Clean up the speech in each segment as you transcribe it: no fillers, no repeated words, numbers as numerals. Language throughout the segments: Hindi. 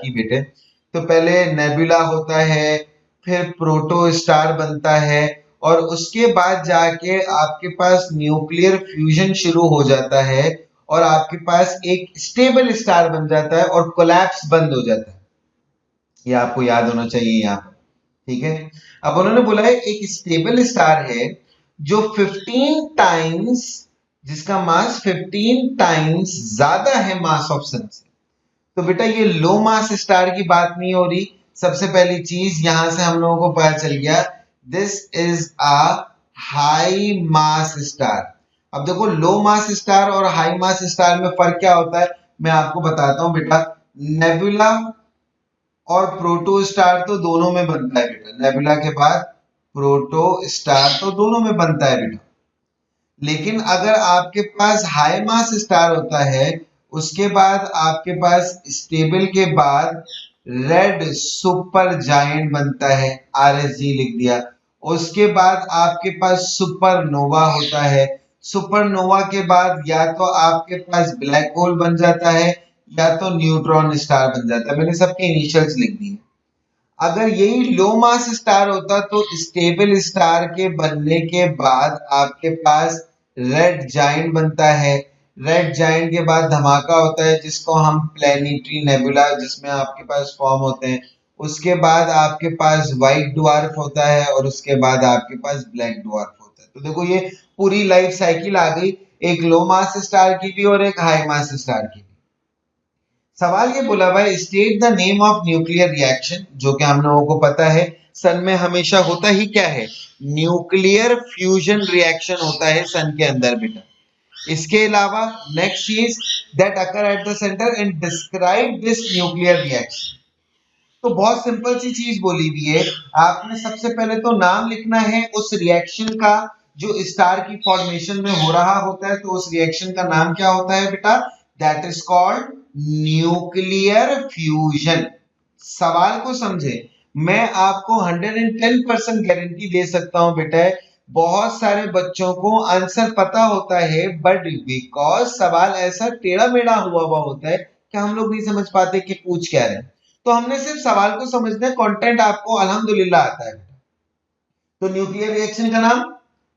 की बेटे। तो पहले नेबुला होता है, फिर प्रोटो स्टार बनता है, और उसके बाद जाके आपके पास न्यूक्लियर फ्यूजन शुरू हो जाता है और आपके पास एक स्टेबल स्टार बन जाता है और कोलैप्स बंद हो जाता है। ये आपको याद होना चाहिए यहाँ पर, ठीक है। अब उन्होंने बोला है एक स्टेबल स्टार है जो 15 टाइम्स, जिसका मास 15 टाइम्स ज्यादा है मास ऑफ सन से। तो बेटा ये लो मास स्टार की बात नहीं हो रही। सबसे पहली चीज यहां से हम लोगों को पता चल गया, this is a high mass star. अब देखो लो मास स्टार और हाई मास स्टार में फर्क क्या होता है, मैं आपको बताता हूं बेटा। नेबुला और प्रोटो स्टार तो दोनों में बनता है बेटा, नेबुला के बाद प्रोटो स्टार तो दोनों में बनता है बेटा। लेकिन अगर आपके पास हाई मास स्टार होता है, उसके बाद आपके पास स्टेबल के बाद रेड सुपर जायंट बनता है, RSG लिख दिया। उसके बाद आपके पास सुपरनोवा होता है। सुपरनोवा के बाद या तो आपके पास ब्लैक होल बन जाता है या तो न्यूट्रॉन स्टार बन जाता है। मैंने सबके इनिशियल्स लिख दिए। अगर यही लो मास स्टार होता तो स्टेबल स्टार के बनने के बाद आपके पास रेड जायंट बनता है। रेड जायंट के बाद धमाका होता है जिसको हम प्लैनेटरी नेबुला, जिसमें आपके पास फॉर्म होते हैं। उसके बाद आपके पास व्हाइट ड्वार्फ होता है और उसके बाद आपके पास ब्लैक ड्वार्फ होता है। तो देखो ये पूरी लाइफ साइकिल आ गई, एक लो मास स्टार की भी और एक हाई मास स्टार की भी। सवाल ये बोला भाई state the name of nuclear reaction, जो कि हम लोगों को पता है सन में हमेशा होता ही क्या है, न्यूक्लियर फ्यूजन रिएक्शन होता है सन के अंदर बेटा। इसके अलावा नेक्स्ट चीज that occur at the centre and describe this nuclear reaction. तो बहुत सिंपल सी चीज बोली हुई है, आपने सबसे पहले तो नाम लिखना है उस रिएक्शन का जो स्टार की फॉर्मेशन में हो रहा होता है। तो उस रिएक्शन का नाम क्या होता है बेटा, that is called nuclear fusion. सवाल को समझे, मैं आपको 110% गारंटी दे सकता हूं बेटा, बहुत सारे बच्चों को आंसर पता होता है बट बिकॉज सवाल ऐसा टेढ़ा मेढ़ा हुआ होता है कि हम लोग नहीं समझ पाते कि पूछ क्या रहे हैं। तो हमने सिर्फ सवाल को समझना है, कंटेंट आपको अल्हम्दुलिल्लाह आता है। तो न्यूक्लियर रिएक्शन का नाम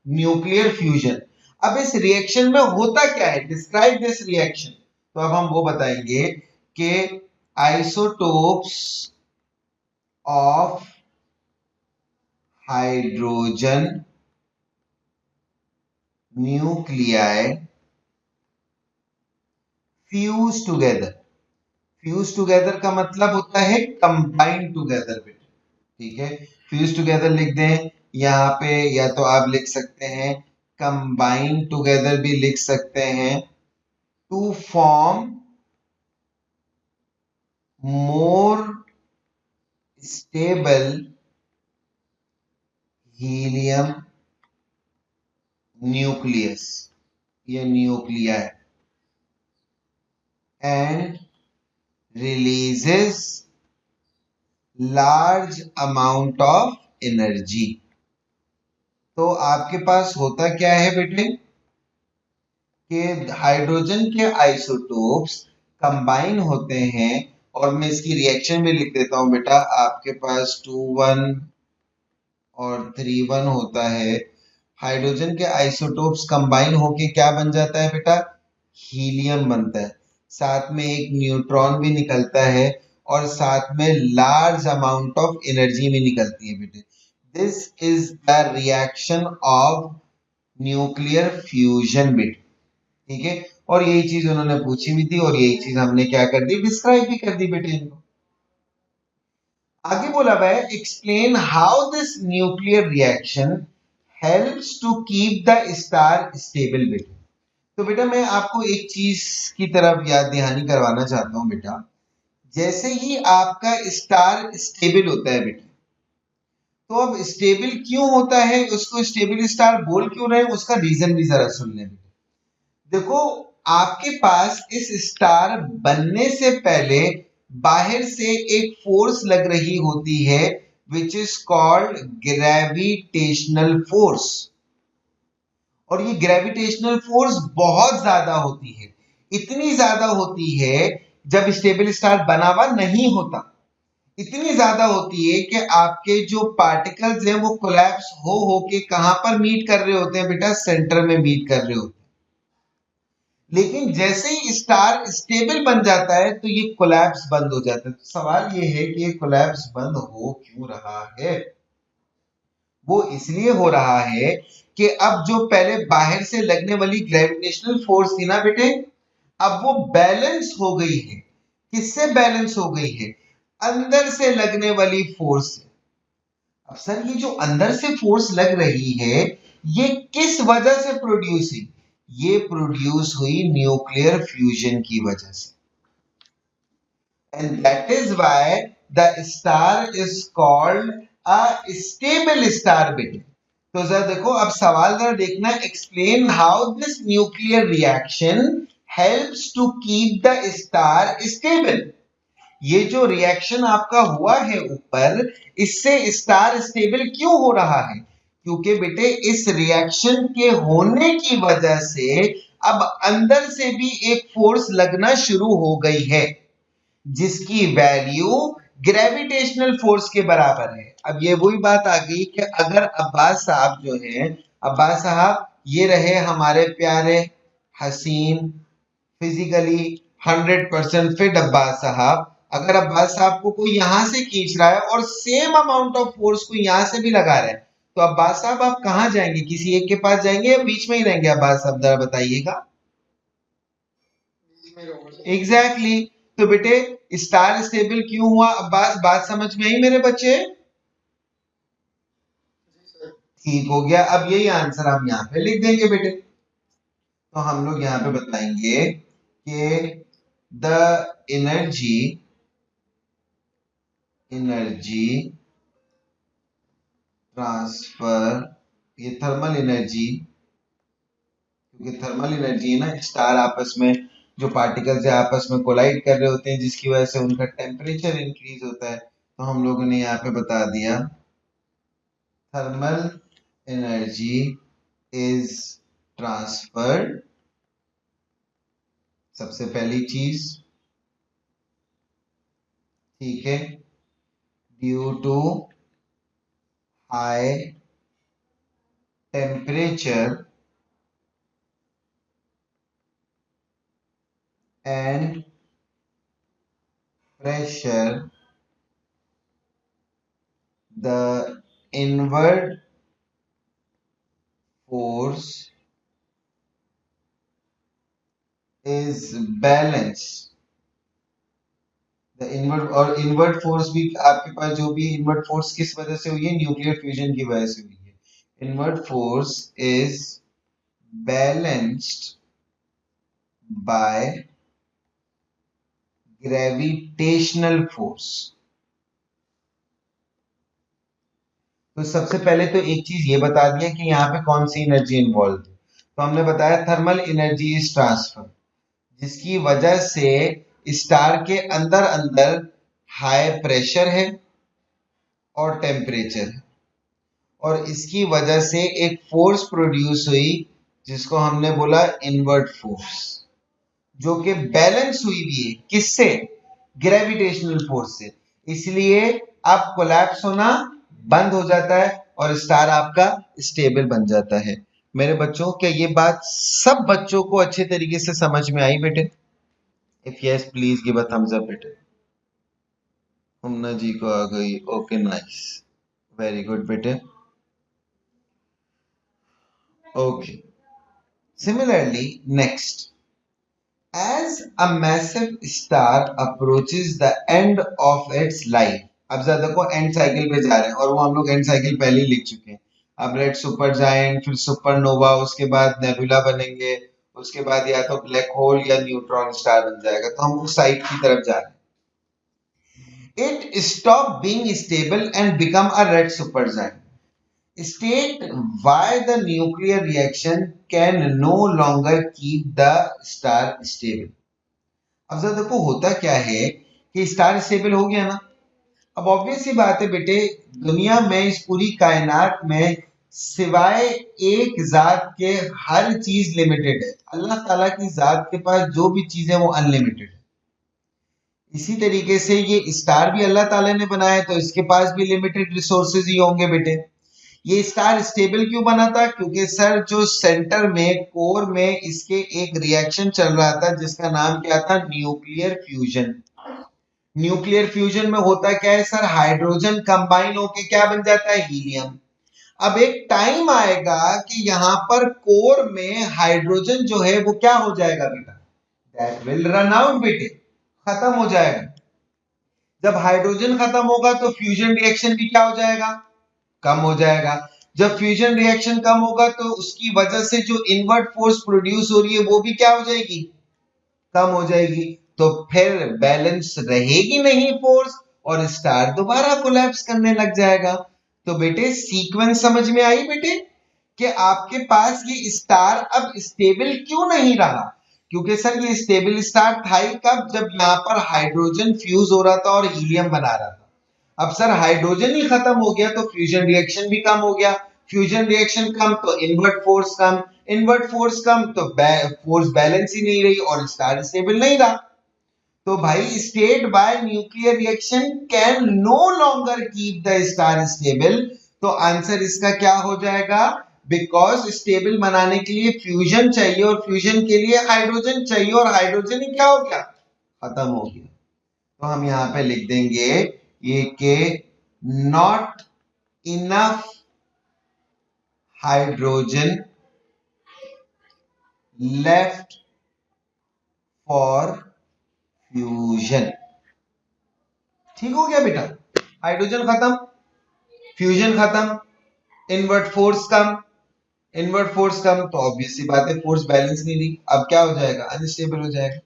न्यूक्लियर फ्यूजन। अब इस रिएक्शन में होता क्या है, डिस्क्राइब दिस रिएक्शन। तो अब हम वो बताएंगे कि isotopes of hydrogen nuclei fuse together. Fuse together का मतलब होता है कंबाइन टुगेदर बेटा, ठीक है। फ्यूज टुगेदर लिख दें यहाँ पे, या तो आप लिख सकते हैं कंबाइन टुगेदर भी लिख सकते हैं, to form more stable helium nucleus, ये nuclei and releases large amount of energy. तो आपके पास होता क्या है बेटे कि हाइड्रोजन के आइसोटोप्स कंबाइन होते हैं, और मैं इसकी रिएक्शन भी लिख देता हूं बेटा। आपके पास 2,1 और 3,1 होता है। हाइड्रोजन के आइसोटोप्स कंबाइन होके क्या बन जाता है बेटा, हीलियम बनता है। साथ में एक न्यूट्रॉन भी निकलता है और साथ में लार्ज अमाउंट ऑफ एनर्जी भी निकलती है बेटे। This is the reaction of nuclear fusion बेटे, ठीक है। और यही चीज उन्होंने पूछी भी थी और यही चीज हमने क्या कर दी, डिस्क्राइब भी कर दी बेटे इनको। आगे बोला भाई explain how this nuclear reaction helps to keep the star stable बेटा। तो बेटा मैं आपको एक चीज की तरफ याद दहानी करवाना चाहता हूं बेटा। जैसे ही आपका स्टार स्टेबल होता है बेटा, तो अब स्टेबल क्यों होता है, उसको स्टेबल स्टार बोल क्यों रहे हैं, उसका रीजन भी जरा सुन लें बेटा। देखो आपके पास इस स्टार बनने से पहले बाहर से एक फोर्स लग रही होती है which is called gravitational force. और ये ग्रेविटेशनल फोर्स बहुत ज्यादा होती है, इतनी ज्यादा होती है जब स्टेबल स्टार बना हुआ नहीं होता, इतनी ज्यादा होती है कि आपके जो पार्टिकल्स हैं वो कोलैप्स हो के कहां पर मीट कर रहे होते हैं बेटा, सेंटर में मीट कर रहे होते हैं। लेकिन जैसे ही स्टार स्टेबल बन जाता है तो ये कोलैप्स बंद हो जाता है। तो सवाल ये है कि ये कोलैप्स बंद हो क्यों रहा है? वो इसलिए हो रहा है कि अब जो पहले बाहर से लगने वाली ग्रेविटेशनल फोर्स थी ना बेटे, अब वो बैलेंस हो गई है। किससे बैलेंस हो गई है? अंदर से लगने वाली फोर्स से। अब सर ये जो अंदर से फोर्स लग रही है ये किस वजह से प्रोड्यूस हुई? ये प्रोड्यूस हुई न्यूक्लियर फ्यूजन की वजह से। And that is why the star is called a stable star बेटे। तो जरा देखो, अब सवाल जरा देखना, explain how this nuclear reaction helps to keep the star stable। ये जो रिएक्शन आपका हुआ है ऊपर, इससे स्टार स्टेबल क्यों हो रहा है? क्योंकि बेटे इस रिएक्शन के होने की वजह से अब अंदर से भी एक फोर्स लगना शुरू हो गई है जिसकी वैल्यू ग्रेविटेशनल फोर्स के बराबर है। अब ये वही बात आ गई कि अगर अब्बास साहब जो हैं, अब्बास साहब ये रहे हमारे प्यारे हसीन फिजिकली 100% फिट अब्बास साहब, अगर अब्बास साहब को कोई यहां से खींच रहा है और सेम अमाउंट ऑफ फोर्स को यहां से भी लगा रहा है, तो अब्बास साहब आप कहां जाएंगे? किसी एक के पास जाएंगे या बीच में ही रहेंगे? अब्बास साहब जरा बताइएगा। Exactly exactly। तो बेटे स्टार स्टेबल क्यों हुआ? अब्बास बात समझ में आई मेरे बच्चे? ठीक हो गया। अब यही आंसर हम यहाँ पे लिख देंगे बेटे। तो हम लोग यहाँ पे बताएंगे कि द एनर्जी ट्रांसफर, ये थर्मल एनर्जी, क्योंकि थर्मल एनर्जी है ना, स्टार आपस में जो पार्टिकल्स है आपस में कोलाइड कर रहे होते हैं जिसकी वजह से उनका टेम्परेचर इंक्रीज होता है। तो हम लोगों ने यहाँ पे बता दिया थर्मल एनर्जी इज ट्रांसफर्ड, सबसे पहली चीज, ठीक है, due to high temperature and pressure, the inward force is balanced। The inward, और इनवर्ट फोर्स भी आपके पास जो भी इनवर्ट फोर्स किस वजह से हुई है? न्यूक्लियर फ्यूजन की वजह से हुई है। Inward force is balanced by gravitational force. तो सबसे पहले तो एक चीज ये बता दिया कि यहाँ पे कौन सी एनर्जी इन्वॉल्व है। तो हमने बताया थर्मल एनर्जी इज ट्रांसफर, जिसकी वजह से स्टार के अंदर अंदर हाई प्रेशर है और टेम्परेचर है, और इसकी वजह से एक फोर्स प्रोड्यूस हुई जिसको हमने बोला इनवर्ट फोर्स, जो कि बैलेंस हुई भी है किससे? ग्रेविटेशनल फोर्स से। इसलिए अब कोलैप्स होना बंद हो जाता है और स्टार आपका स्टेबल बन जाता है। मेरे बच्चों, क्या ये बात सब बच्चों को अच्छे तरीके से समझ में आई बेटे? If yes please give a thumbs up बेटे। हुमना जी को आ गई, ओके नाइस, वेरी गुड बेटे, okay. Similarly, next, as a massive star approaches the end of its life, अब ज्यादा को एंड साइकिल पे जा रहे हैं और वो हम लोग एंड साइकिल पहले ही लिख चुके हैं। अब रेड सुपर जायंट, फिर सुपरनोवा, उसके बाद नेबुला बनेंगे, उसके बाद या तो ब्लैक होल या न्यूट्रॉन स्टार बन जाएगा। तो हम उस साइड की तरफ जा रहे हैं। It stop being stable and become a red super giant. State why the nuclear reaction can no longer keep the star stable। अब जरा देखो होता क्या है कि स्टार स्टेबल हो गया ना। अब ऑब्वियस सी बात है बेटे, दुनिया में इस पूरी कायनात में सिवाय एक जात के हर चीज लिमिटेड है। अल्लाह ताला की जात के पास जो भी चीज है वो अनलिमिटेड है। इसी तरीके से ये स्टार भी अल्लाह ताला ने बनाया है, तो इसके पास भी लिमिटेड रिसोर्सेज ही होंगे बेटे। ये स्टार स्टेबल क्यों बना था? क्योंकि सर जो सेंटर में कोर में इसके एक रिएक्शन चल रहा था जिसका नाम क्या था? Nuclear fusion. न्यूक्लियर फ्यूजन में होता क्या है सर? हाइड्रोजन कंबाइन होके क्या बन जाता है? हीलियम। अब एक टाइम आएगा कि यहां पर कोर में हाइड्रोजन जो है वो क्या हो जाएगा बेटा? दैट विल रन आउट बेटे, खत्म हो जाएगा। जब हाइड्रोजन खत्म होगा तो फ्यूजन रिएक्शन भी क्या हो जाएगा? कम हो जाएगा। जब फ्यूजन रिएक्शन कम होगा तो उसकी वजह से जो इनवर्ट फोर्स प्रोड्यूस हो रही है वो भी क्या हो जाएगी? कम हो जाएगी। तो फिर बैलेंस रहेगी नहीं फोर्स, और स्टार दोबारा कोलैप्स करने लग जाएगा। तो बेटे सीक्वेंस समझ में आई बेटे, कि आपके पास ये स्टार अब स्टेबल क्यों नहीं रहा? क्योंकि सर ये स्टेबल स्टार था ही कब? जब यहाँ पर हाइड्रोजन फ्यूज हो रहा था और हीलियम बना रहा था। अब सर हाइड्रोजन ही खत्म हो गया तो फ्यूजन रिएक्शन भी कम हो गया। फ्यूजन रिएक्शन कम तो इनवर्ट फोर्स कम, इनवर्ट फोर्स कम तो फोर्स बैलेंस ही नहीं रही और स्टार स्टेबल नहीं रहा। तो भाई state by nuclear reaction can no longer keep the star stable. तो आंसर इसका क्या हो जाएगा? बिकॉज स्टेबल बनाने के लिए फ्यूजन चाहिए और फ्यूजन के लिए हाइड्रोजन चाहिए और हाइड्रोजन ही क्या हो गया? खत्म हो गया। तो हम यहां पे लिख देंगे ये के not enough hydrogen left for fusion. ठीक हो गया बेटा? हाइड्रोजन खत्म, फ्यूजन खत्म, इनवर्ट फोर्स कम, इनवर्ट फोर्स कम तो ऑब्वियस सी बात है फोर्स बैलेंस नहीं रही। अब क्या हो जाएगा? अनस्टेबल हो जाएगा।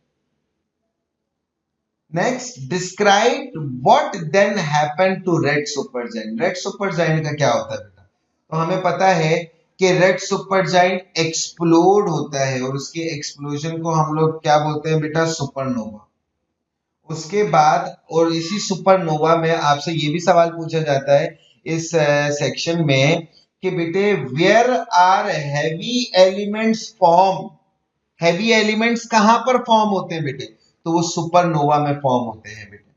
Next, describe what then happened to red supergiant. Red supergiant का क्या होता है बेटा? तो हमें पता है कि रेड सुपरजाइंट एक्सप्लोड होता है और उसके एक्सप्लोजन को हम लोग क्या बोलते हैं बेटा? सुपरनोवा। उसके बाद और इसी सुपरनोवा में आपसे ये भी सवाल पूछा जाता है इस सेक्शन में कि बेटे where are heavy elements form. Heavy elements कहां पर फॉर्म होते हैं बेटे? तो वो सुपरनोवा में फॉर्म होते हैं बेटे।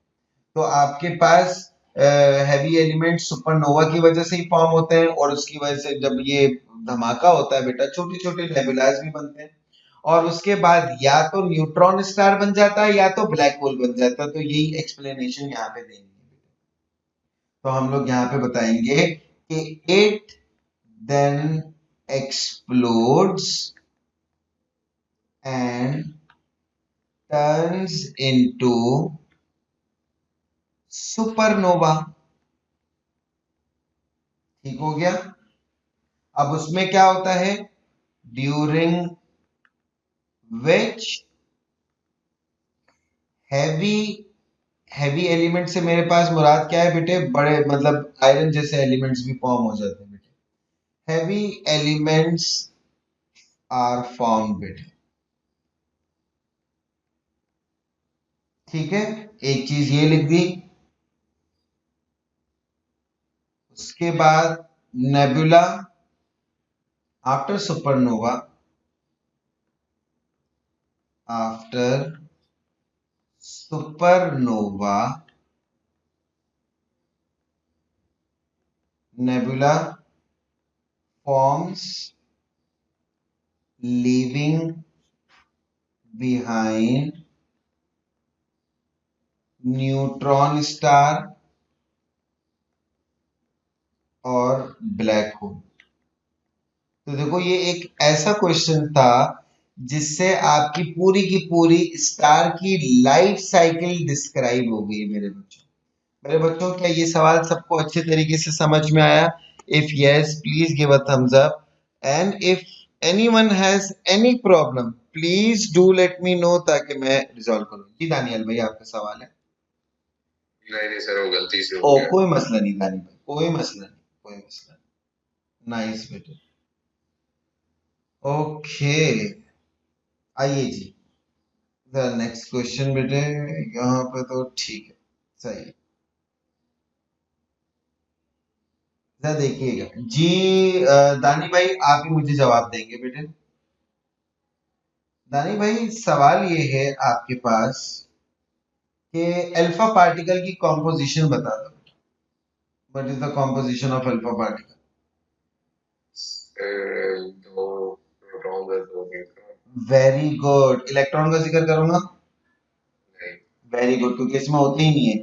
तो आपके पास हैवी एलिमेंट्स सुपरनोवा की वजह से ही फॉर्म होते हैं और उसकी वजह से जब ये धमाका होता है बेटा छोटे छोटे नेबुलास भी बनते हैं और उसके बाद या तो न्यूट्रॉन स्टार बन जाता है या तो ब्लैक होल बन जाता है। तो यही एक्सप्लेनेशन यहाँ पे देंगे। तो हम लोग यहाँ पे बताएंगे कि it then explodes and turns into supernova. ठीक हो गया? अब उसमें क्या होता है? ड्यूरिंग विच हैवी एलिमेंट से मेरे पास मुराद क्या है बेटे? बड़े मतलब आयरन जैसे एलिमेंट्स भी फॉर्म हो जाते हैं बेटे। हैवी एलिमेंट्स आर फॉर्म बेटे। ठीक है, एक चीज ये लिख दी। उसके बाद nebula after supernova, after supernova nebula forms leaving behind neutron star और ब्लैक होल। तो देखो ये एक ऐसा क्वेश्चन था जिससे आपकी पूरी की पूरी स्टार की लाइफ साइकिल डिस्क्राइब हो गई मेरे बच्चों। मेरे बच्चों क्या ये सवाल सबको अच्छे तरीके से समझ में आया? If yes please give a thumbs up and if anyone has any problem please do let me know ताकि मैं रिजॉल्व करूं। जी दानियल भाई आपका सवाल है? नहीं सर वो गलती से हो गया। कोई मसला नहीं दानियल भाई, कोई मसला नहीं, कोई मसला नहीं। नाइस बेटे। ओके आइए जी द नेक्स्ट क्वेश्चन बेटे। यहाँ पे तो ठीक है, सही है। जरा देखिएगा जी। दानी भाई आप ही मुझे जवाब देंगे बेटे। दानी भाई सवाल ये है आपके पास कि अल्फा पार्टिकल की कॉम्पोजिशन बता दो। What is the composition of alpha particle? दो प्रोटॉन और दो न्यूट्रॉन। Very good. इलेक्ट्रॉन का जिक्र करूंगा? नहीं। वेरी गुड, क्योंकि इसमें होते ही नहीं है।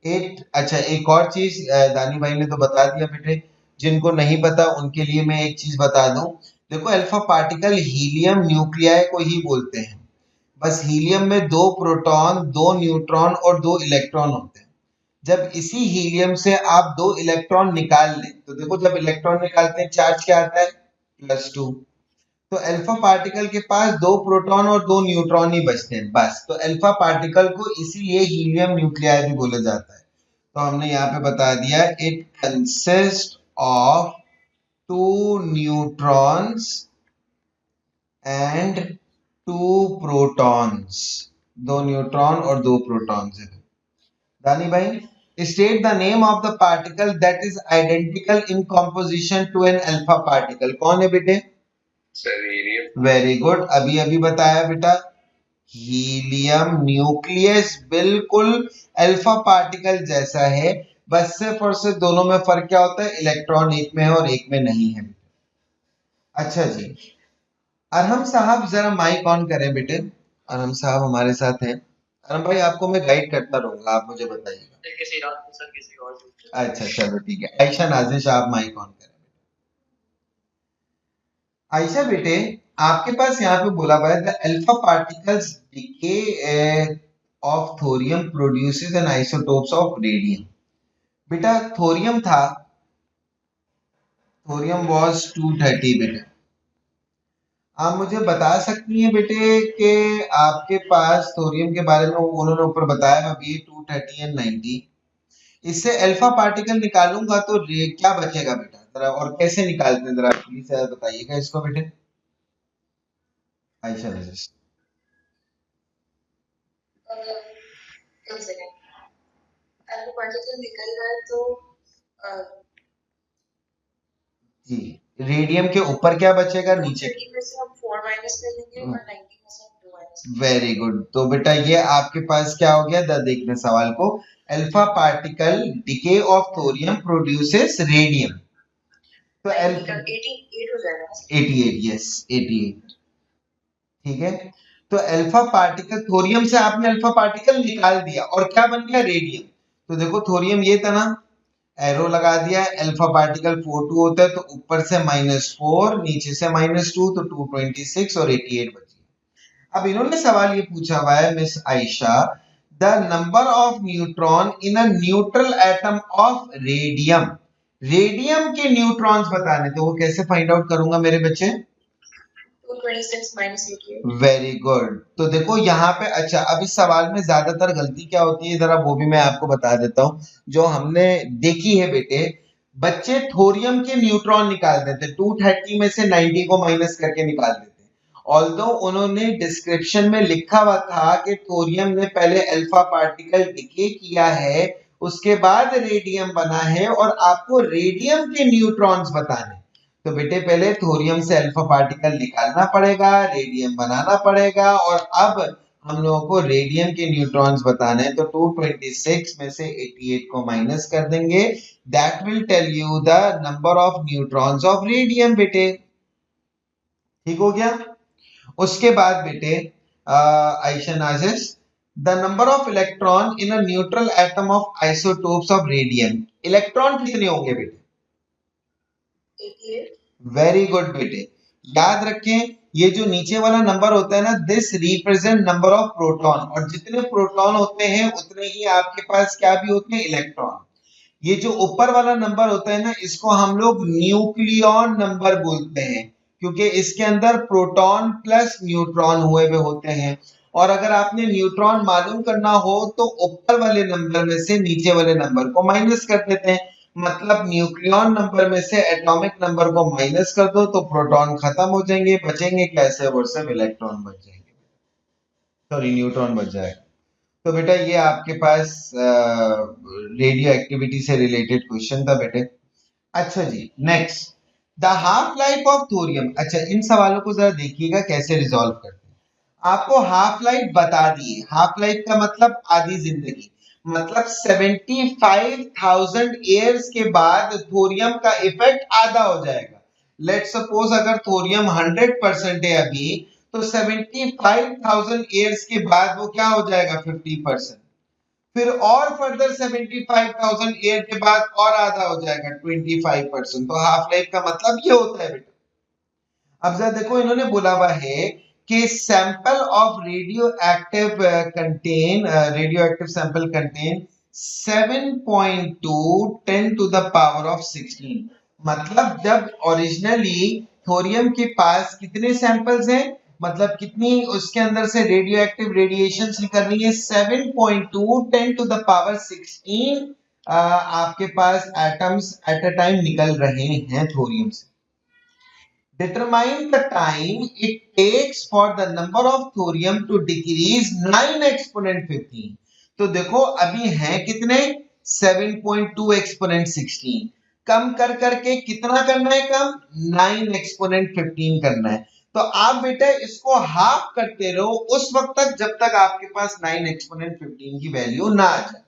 अच्छा, एक और चीज दानी भाई ने तो बता दिया बेटे, जिनको नहीं पता उनके लिए मैं एक चीज बता दूं। देखो, अल्फा पार्टिकल हीलियम न्यूक्लियाई को ही बोलते हैं। बस हीलियम में दो प्रोटॉन, दो न्यूट्रॉन और दो इलेक्ट्रॉन होते हैं। जब इसी हीलियम से आप दो इलेक्ट्रॉन निकाल लें, तो देखो जब इलेक्ट्रॉन निकालते हैं चार्ज क्या आता है? +2। तो अल्फा पार्टिकल के पास दो प्रोटॉन और दो न्यूट्रॉन ही बचते हैं बस। तो अल्फा पार्टिकल को इसीलिए हीलियम न्यूक्लियाई भी बोला जाता है। तो हमने यहाँ पे बता दिया, it consist of 2 neutrons and 2 protons. दो न्यूट्रॉन और दो प्रोटॉन्स है। दानी भाई, state the name of the particle that is identical in composition to an alpha particle. कौन है बेटे? हीलियम। वेरी गुड, अभी अभी बताया बेटा, हीलियम न्यूक्लियस बिल्कुल अल्फा पार्टिकल जैसा है, बस सिर्फ और सिर्फ दोनों में फर्क क्या होता है? इलेक्ट्रॉन एक में है और एक में नहीं है। अच्छा जी, अरहम साहब जरा माइक ऑन करें बेटे। अरहम साहब हमारे साथ हैं। अरहम भाई, आपको मैं गाइड करता रहूंगा, आप मुझे बताइएगा। अच्छा चलो ठीक है। आयशा नाजिश, आप माइक ऑन करें। आयशा बेटे, आपके पास यहाँ पे बोला हुआ है the alpha particles decay of thorium produces N isotopes of radium. बेटा थोरियम था, थोरियम वाज 230 बेटा। आप मुझे बता सकती हैं बेटे कि आपके पास थोरियम के बारे में उन्होंने ऊपर बताया अभी 230 एंड 90, इससे अल्फा पार्टिकल निकालूंगा तो क्या बचेगा बेटा? जरा और कैसे निकालते हैं, जरा प्लीज बताइएगा इसको बेटे। आयशा नजर जी, रेडियम के ऊपर क्या बचेगा? नीचे। Very good. तो बेटा ये आपके पास क्या हो गया? देखने सवाल को, alpha particle decay of thorium produces radium. तो 88 हो जाएगा। 88, यस 88, ठीक है। तो अल्फा पार्टिकल, थोरियम से आपने अल्फा पार्टिकल निकाल दिया और क्या बन गया? रेडियम। तो देखो थोरियम ये था ना, एरो लगा दिया, अल्फा पार्टिकल 42 होता है, तो ऊपर से -4 नीचे से -2, तो 226 और 88 बची। अब इन्होंने सवाल ये पूछा हुआ है, miss Ayesha, the number of neutron in a neutral atom of radium. Radium के न्यूट्रॉन्स बताने, तो वो कैसे फाइंड आउट करूंगा मेरे बच्चे? 226 - 88। Very good. तो देखो यहाँ पे, अच्छा अब इस सवाल में ज्यादातर गलती क्या होती है, जरा वो भी मैं आपको बता देता हूँ, जो हमने देखी है बेटे। बच्चे थोरियम के न्यूट्रॉन निकाल देते, 230 में से 90 को माइनस करके निकाल देते। ऑल्दो उन्होंने डिस्क्रिप्शन में लिखा हुआ था कि थोरियम ने पहले अल्फा पार्टिकल डिके किया है, उसके बाद रेडियम बना है, और आपको रेडियम के न्यूट्रॉन्स बताने। तो बेटे पहले थोरियम से अल्फा पार्टिकल निकालना पड़ेगा, रेडियम बनाना पड़ेगा, और अब हम लोगों को रेडियम के न्यूट्रॉन्स बताने हैं। तो 226 में से 88 को माइनस कर देंगे, that will tell you the number of neutrons of radium बेटे। ठीक हो गया। उसके बाद बेटे Ayesha Nazish, the number of electron in a neutral atom of isotopes of radium. Electron कितने होंगे बेटे? 88। वेरी गुड बेटे, याद रखें ये जो नीचे वाला नंबर होता है ना, this represent number of proton, और जितने प्रोटॉन होते हैं उतने ही आपके पास क्या भी होते हैं? इलेक्ट्रॉन। ये जो ऊपर वाला नंबर होता है ना, इसको हम लोग न्यूक्लियॉन नंबर बोलते हैं, क्योंकि इसके अंदर प्रोटॉन प्लस न्यूट्रॉन हुए हुए होते हैं। और अगर आपने न्यूट्रॉन मालूम करना हो तो ऊपर वाले नंबर में से नीचे वाले नंबर को माइनस कर देते हैं। मतलब न्यूक्लियॉन नंबर में से एटॉमिक नंबर को माइनस कर दो तो प्रोटॉन खत्म हो जाएंगे, बचेंगे कैसे? और सिर्फ इलेक्ट्रॉन बच जाएंगे, सॉरी न्यूट्रॉन बच जाएगा। तो बेटा ये आपके पास रेडियो एक्टिविटी से रिलेटेड क्वेश्चन था बेटे। अच्छा जी, next, the half life of thorium. अच्छा इन सवालों को जरा देखिएगा कैसे रिजॉल्व करते हैं। आपको हाफ लाइफ बता दिए। हाफ लाइफ का मतलब आधी जिंदगी, मतलब 75,000 ईयर्स के बाद थोरियम का इफेक्ट आधा हो जाएगा। लेट सपोज अगर थोरियम 100% है अभी, तो 75,000 ईयर्स के बाद वो क्या हो जाएगा 50%। फिर और फर्दर 75,000 ईयर के बाद और आधा हो जाएगा 25%। तो हाफ लाइफ का मतलब ये होता है बेटा। अब जरा देखो, इन्होंने बोला हुआ है कि sample of radio active sample contain 7.2 10 to the power of 16। मतलब जब ओरिजिनली थोरियम के पास कितने सैंपल्स हैं, मतलब कितनी उसके अंदर से रेडियो एक्टिव रेडिएशन निकल रही है, 7.2 10 टू द पावर 16 आपके पास एटम्स एट अ टाइम निकल रहे हैं थोरियम से। Determine the time it takes for the number of thorium to decrease 9 exponent 15। तो देखो अभी है कितने 7.2 exponent 16, कम कर करके कितना करना है कम 9 exponent 15 करना है। तो आप बेटा इसको हाफ करते रहो उस वक्त तक जब तक आपके पास 9 exponent 15 की वैल्यू ना आ जाए।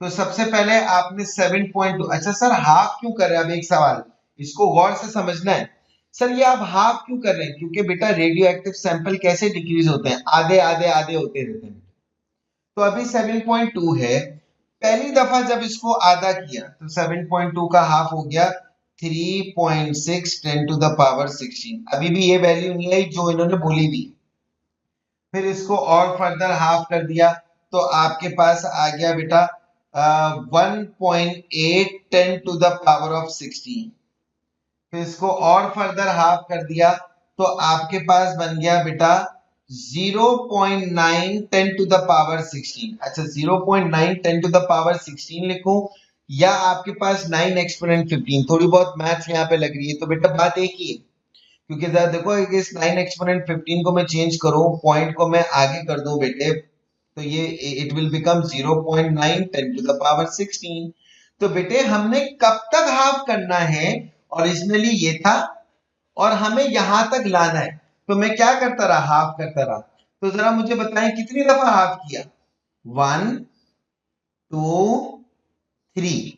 तो सबसे पहले आपने 7.2, अच्छा सर हाफ क्यों कर रहे हैं, अब एक सवाल इसको गौर से समझना है। सर ये आप हाफ क्यों कर रहे हैं, क्योंकि बेटा रेडियो एक्टिव सैंपल कैसे डिक्रीज होते हैं, आधे आधे आधे होते रहते हैं। तो अभी 7.2 है, पहली दफा जब इसको आधा किया तो 7.2 का हाफ हो गया 3.6 10 टू द पावर 16। अभी भी ये वैल्यू नहीं आई जो इन्होंने बोली थी। फिर इसको और फर्दर हाफ कर दिया तो आपके पास आ गया बेटा 1.8 10 टू द पावर ऑफ 16। फिर इसको और फर्दर हाफ कर दिया तो आपके पास बन गया बेटा 0.9 10 टू द पावर 16। अच्छा 0.9 10 टू द पावर 16 लिखूं या आपके पास 9 एक्सपोनेंट 15, थोड़ी बहुत मैथ्स यहाँ पे लग रही है तो बेटा बात एक ही है। क्योंकि जरा देखो इस 9 एक्सपोनेंट 15 को मैं चेंज करूं, पॉइंट को मैं आगे कर दूं बेटे, तो ये it will become 0.9 10 to the power 16। तो बेटे हमने कब तक हाफ करना है, ओरिजिनली ये था और हमें यहां तक लाना है। तो मैं क्या करता रहा, हाफ करता रहा। तो जरा मुझे बताएं कितनी दफा हाफ किया, 1 2 3,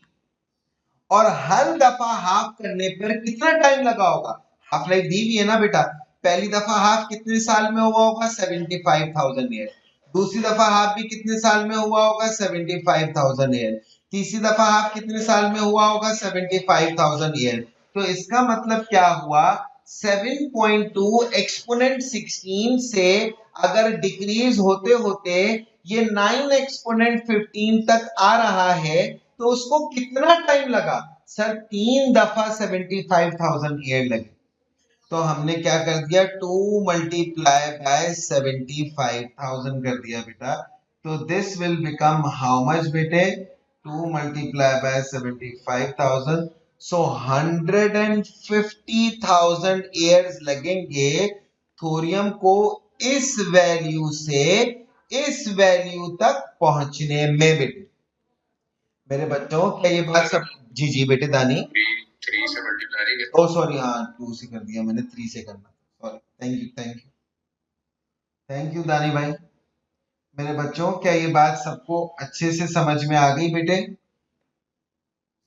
और हर दफा हाफ करने पर कितना टाइम लगा होगा, हाफ लाइफ दी हुई है ना बेटा। पहली दफा हाफ कितने साल में हुआ होगा 75,000 ईयर, दूसरी दफा हाफ भी कितने साल में हुआ होगा 75,000 ईयर, तीसरी दफा हाफ कितने साल में हुआ होगा 75,000 ईयर। तो इसका मतलब क्या हुआ, 7.2 एक्सपोनेंट 16 से अगर डिक्रीज होते होते ये 9 एक्सपोनेंट 15 तक आ रहा है तो उसको कितना टाइम लगा सर, 3 दफा 75,000 ईयर लगे। तो हमने क्या कर दिया 2 मल्टीप्लाई बाय 75,000 कर दिया बेटा। तो this will become how much बेटे, 2 मल्टीप्लाई बाय 75,000, सो 150,000 ईयर्स लगेंगे थोरियम को इस वैल्यू से इस वैल्यू तक पहुंचने में बेटे। मेरे बच्चों क्या ये बात सब, जी जी बेटे दानी, 3 से मल्टीप्लाई नहीं ओ सॉरी हाँ 2 से कर दिया मैंने, 3 से करना, sorry, thank you thank you thank you दानी भाई। मेरे बच्चों क्या ये बात सबको अच्छे से समझ में आ गई बेटे।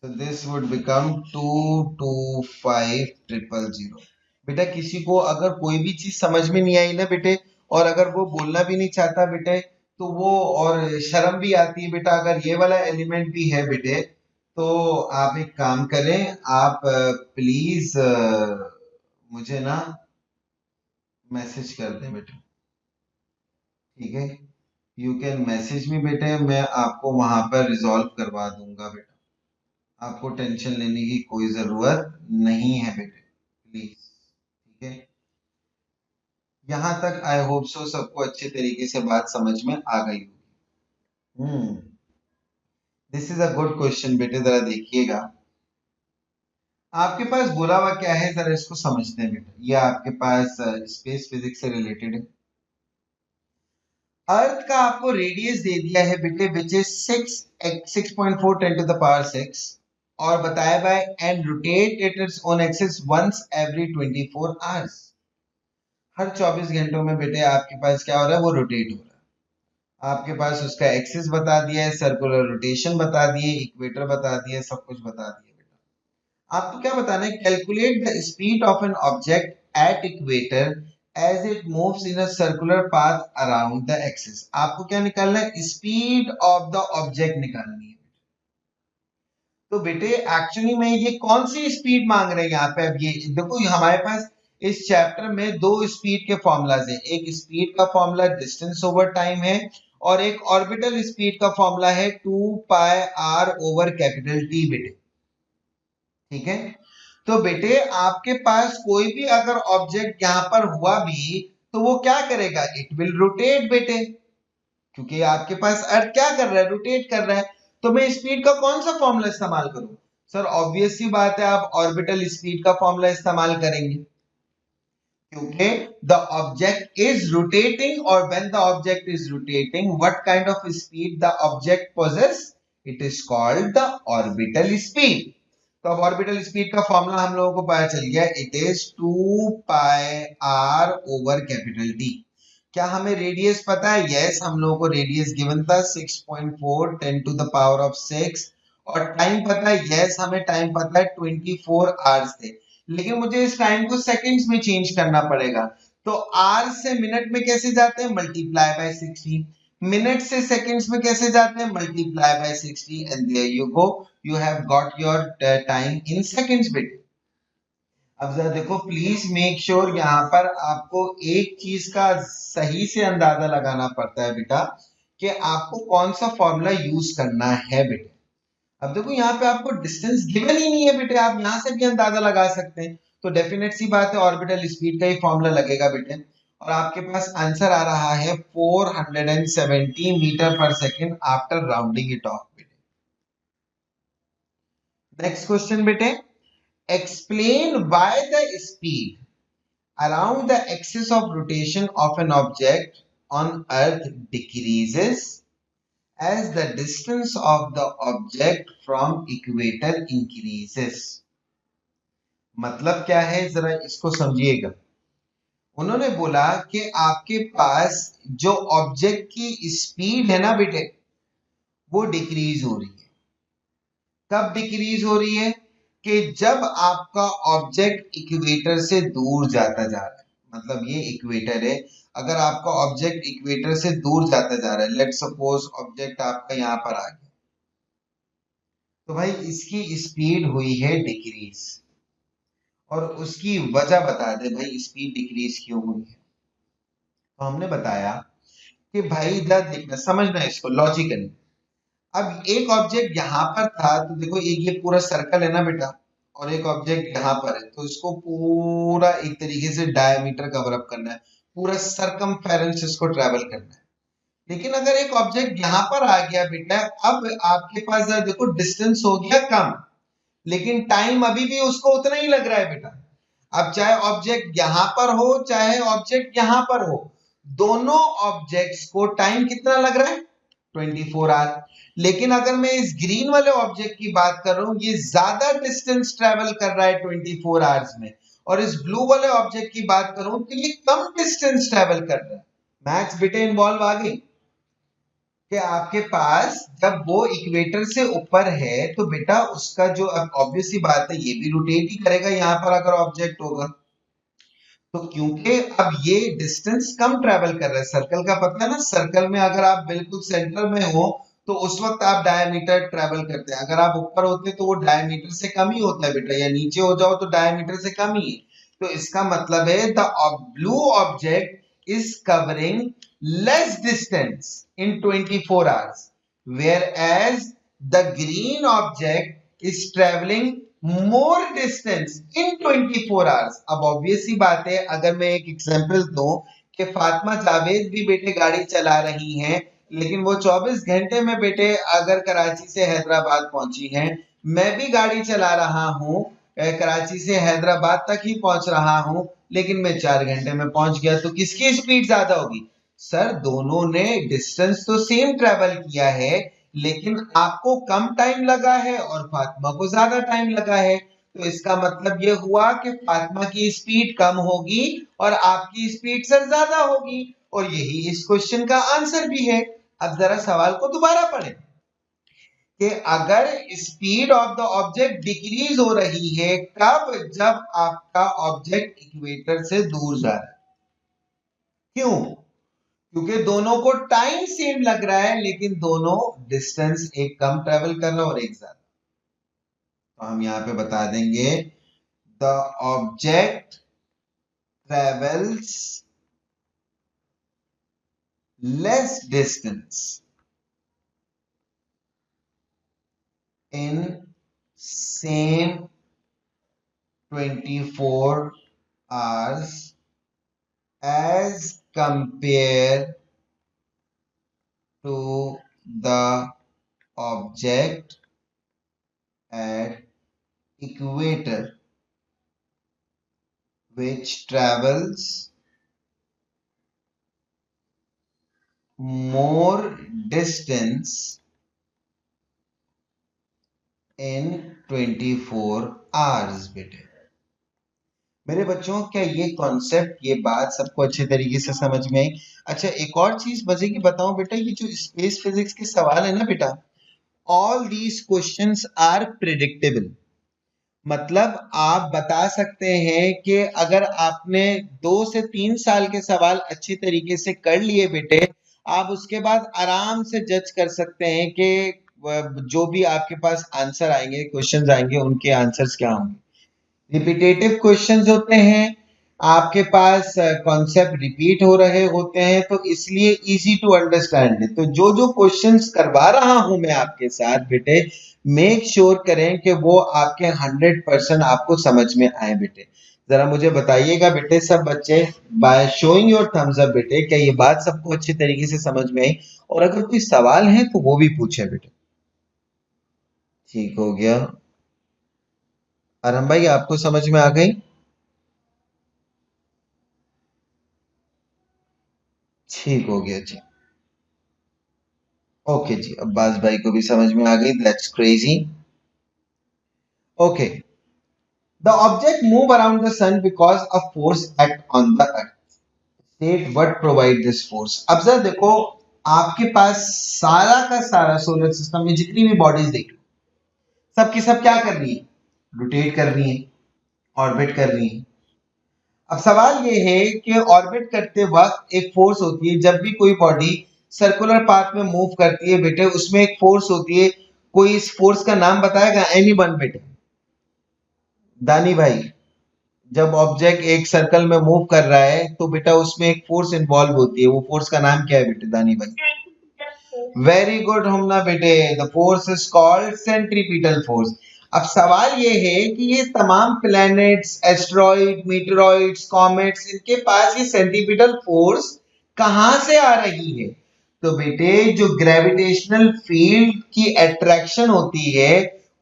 तो दिस वुड बिकम 225,000। बेटा किसी को अगर कोई भी चीज समझ में नहीं आई ना बेटे, और अगर वो बोलना भी नहीं चाहता बेटे, तो वो और शर्म भी आती है बेटा, अगर ये वाला एलिमेंट भी है बेटे, तो आप एक काम करें, आप प्लीज मुझे ना मैसेज कर दें बेटे, ठीक है, यू कैन मैसेज मी बेटे, मैं आपको वहां पर रिजॉल्व करवा दूंगा बेटा, आपको टेंशन लेने की कोई जरूरत नहीं है बेटे, प्लीज, ठीक है। यहां तक आई होप सो सबको अच्छे तरीके से बात समझ में आ गई होगी। This is a good question बेटे, जरा देखिएगा आपके पास बोला हुआ क्या है, जरा इसको समझते हैं बेटा। ये आपके पास स्पेस फिजिक्स से रिलेटेड है। अर्थ का आपको रेडियस दे दिया है बेटे which is 6.4 10 to the power 6, और बताया by and rotate it its own axis once every 24 hours. हर 24 घंटों में बेटे आपके पास क्या हो रहा है, वो रोटेट हो रहा है। आपके पास उसका एक्सिस बता दिया है, सर्कुलर रोटेशन बता दिए, इक्वेटर बता दिए, सब कुछ बता दिया बेटा। आपको क्या बताना है, calculate the speed of an object at equator as it moves in a circular path around the axis. आपको क्या निकालना है, स्पीड ऑफ द ऑब्जेक्ट निकालनी है। तो बेटे एक्चुअली में ये कौन सी स्पीड मांग रहे हैं यहाँ पे, अब ये देखो हमारे पास इस चैप्टर में दो स्पीड के फॉर्मूलाज हैं। एक स्पीड का फॉर्मूला डिस्टेंस ओवर टाइम है और एक ऑर्बिटल स्पीड का फॉर्मूला है 2πr ओवर कैपिटल टी बेटे। ठीक है, तो बेटे आपके पास कोई भी अगर ऑब्जेक्ट यहां पर हुआ भी तो वो क्या करेगा, इट विल रोटेट बेटे, क्योंकि आपके पास अर्थ क्या कर रहा है, रोटेट कर रहा है। तो मैं स्पीड का कौन सा फॉर्मूला इस्तेमाल करूं, सर ऑब्वियस सी बात है आप ऑर्बिटल स्पीड का फॉर्मूला इस्तेमाल करेंगे, क्योंकि द ऑब्जेक्ट इज रोटेटिंग और when the object is rotating what kind of speed the object poses, it is called the orbital speed. तो अब ऑर्बिटल स्पीड का फॉर्मूला हम लोगों को पता चल गया, it is 2πr over capital T. क्या हमें रेडियस पता है, यस हम लोगों को रेडियस गिवन था 6.4 10 टू द पावर ऑफ 6, और टाइम पता है, यस हमें टाइम पता है 24 आवर्स थे, लेकिन मुझे इस टाइम को सेकंड्स में चेंज करना पड़ेगा। तो आवर्स से मिनट में कैसे जाते हैं, मल्टीप्लाई बाय 60, मिनट से सेकंड्स में कैसे जाते हैं, multiply by 60, and there you go, you have got your time in seconds बेटे। अब जरा देखो प्लीज मेक श्योर यहाँ पर आपको एक चीज का सही से अंदाजा लगाना पड़ता है बेटा, कि आपको कौन सा फॉर्मूला यूज करना है बेटे। अब देखो यहाँ पे आपको डिस्टेंस गिवन ही नहीं है बेटे, आप यहाँ से भी अंदाजा लगा सकते हैं, तो डेफिनेट सी बात है ऑर्बिटल स्पीड का ही फॉर्मूला लगेगा बेटे, और आपके पास आंसर आ रहा है 470 मीटर पर second after rounding it of बेटे। नेक्स्ट क्वेश्चन बेटे, explain why the speed around the axis of rotation of an object on earth decreases as the distance of the object from equator increases। मतलब क्या है, जरा इसको समझिएगा। उन्होंने बोला कि आपके पास जो ऑब्जेक्ट की स्पीड है ना बेटे, वो डिक्रीज हो रही है। कब डिक्रीज हो रही है, कि जब आपका ऑब्जेक्ट इक्वेटर से दूर जाता जा रहा है, मतलब ये इक्वेटर है, अगर आपका ऑब्जेक्ट इक्वेटर से दूर जाता जा रहा है, लेट सपोज ऑब्जेक्ट आपका यहां पर आ गया, तो भाई इसकी स्पीड हुई है डिक्रीज, और उसकी वजह बता दे भाई स्पीड डिक्रीज क्यों हुई है। तो हमने बताया कि भाई इधर देखना, समझना इसको लॉजिकली। अब एक ऑब्जेक्ट यहां पर था, तो देखो एक ये पूरा सर्कल है ना बेटा, और एक ऑब्जेक्ट यहां पर है, तो इसको पूरा एक तरीके से डायमीटर कवर अप करना है, पूरा सरकमफेरेंस इसको ट्रेवल करना है। लेकिन अगर एक ऑब्जेक्ट यहां पर आ गया बेटा, अब आपके पास देखो डिस्टेंस हो गया कम, लेकिन टाइम अभी भी उसको उतना ही लग रहा है बेटा। अब चाहे ऑब्जेक्ट यहां पर हो चाहे ऑब्जेक्ट यहां पर हो, दोनों ऑब्जेक्ट्स को टाइम कितना लग रहा है, 24 आवर। लेकिन अगर मैं इस ग्रीन वाले ऑब्जेक्ट की बात कर रहा हूं, ये ज्यादा डिस्टेंस ट्रेवल कर रहा है 24 आवर्स में, और इस ब्लू वाले ऑब्जेक्ट की बात करूं तो ये कम डिस्टेंस ट्रेवल कर रहा है। मैथ्स बेटे इन्वॉल्व आ गई, कि आपके पास जब वो इक्वेटर से ऊपर है तो बेटा उसका जो, अब ऑब्वियस सी बात है ये भी रोटेट ही करेगा यहां पर अगर ऑब्जेक्ट होगा, तो क्योंकि अब ये डिस्टेंस कम ट्रेवल कर रहा है, सर्कल का पता है ना, सर्कल में अगर आप बिल्कुल सेंटर में हो तो उस वक्त आप डायमीटर ट्रेवल करते हैं, अगर आप ऊपर होते तो वो डायमीटर से कम ही होता है बेटा, या नीचे हो जाओ तो डायमीटर से कम ही है। तो इसका मतलब है the blue object is covering less distance in 24 hours, whereas the green object is traveling more distance in 24 hours। अब ऑब्वियस सी बात है, अगर मैं एक एग्जांपल दूं कि फातिमा जावेद भी बेटे गाड़ी चला रही हैं, लेकिन वो 24 घंटे में बेटे अगर कराची से हैदराबाद पहुंची हैं, मैं भी गाड़ी चला रहा हूं, कराची से हैदराबाद तक ही पहुंच रहा हूं, लेकिन मैं 4 घंटे में पहुंच गया, तो किसकी स्पीड ज्यादा होगी, सर दोनों ने डिस्टेंस तो सेम ट्रेवल किया है, लेकिन आपको कम टाइम लगा है और फातिमा को ज्यादा टाइम लगा है। तो इसका मतलब ये हुआ कि फातिमा की स्पीड कम होगी और आपकी स्पीड से ज्यादा होगी, और यही इस क्वेश्चन का आंसर भी है। अब जरा सवाल को दोबारा पढ़ें कि अगर speed of the object decrease हो रही है, कब? जब आपका ऑब्जेक्ट इक्वेटर से दूर जा रहा है। क्यों? क्योंकि दोनों को टाइम सेम लग रहा है, लेकिन दोनों डिस्टेंस एक कम ट्रेवल कर रहा है और एक ज्यादा। तो हम यहां पे बता देंगे the object travels less distance in same 24 hours as compared to the object at equator which travels more distance in 24 hours। बेटे मेरे बच्चों, क्या ये कॉन्सेप्ट, ये बात सबको अच्छे तरीके से समझ में आई? अच्छा, एक और चीज मजे की बताऊं बेटा, ये जो स्पेस फिजिक्स के सवाल है ना बेटा, all these questions are predictable. मतलब आप बता सकते हैं कि अगर आपने 2 से 3 साल के सवाल अच्छी तरीके से कर लिए बेटे, आप उसके बाद आराम से जज कर सकते हैं कि जो भी आपके पास आंसर आएंगे, क्वेश्चंस आएंगे, उनके आंसर्स क्या होंगे। रिपीटेटिव क्वेश्चंस होते हैं, आपके पास कॉन्सेप्ट रिपीट हो रहे होते हैं, तो इसलिए इजी टू अंडरस्टैंड है। तो जो जो क्वेश्चंस करवा रहा हूं मैं आपके साथ बेटे, मेक श्योर करें कि वो आपके 100% आपको समझ में आए बेटे। जरा मुझे बताइएगा बेटे सब बच्चे, by showing your thumbs up बेटे, क्या ये बात सबको अच्छी तरीके से समझ में आई? और अगर कोई सवाल है तो वो भी पूछे बेटे। ठीक हो गया। आरम भाई, आपको समझ में आ गई? ठीक हो गया जी। ओके जी, अब्बास भाई को भी समझ में आ गई, that's crazy. Okay, the object move around the sun because a force act on the earth. State what provide this force. अब जरा देखो, आपके पास सारा का सारा सोलर सिस्टम में जितनी भी बॉडीज देख लो, सब की सब क्या कर रही है? रोटेट कर रही है, ऑर्बिट कर रही है। अब सवाल ये है कि ऑर्बिट करते वक्त एक फोर्स होती है, जब भी कोई बॉडी सर्कुलर पाथ में मूव करती है बेटे, उसमें एक फोर्स होती है। कोई इस फोर्स का नाम बताएगा? एनी वन बेटे, दानी भाई। जब ऑब्जेक्ट एक सर्कल में मूव कर रहा है तो बेटा उसमें एक फोर्स इन्वॉल्व होती है, वो फोर्स का नाम क्या है बेटे, दानी भाई? वेरी गुड होमना बेटे, the force is called centripetal force. अब सवाल ये है कि ये तमाम प्लैनेट्स, एस्ट्रॉइड, मीटेरॉइड्स, कॉमेट्स, इनके पास ये सेंट्रीपिटल फोर्स कहां से आ रही है? तो बेटे जो ग्रेविटेशनल फील्ड की अट्रैक्शन होती है,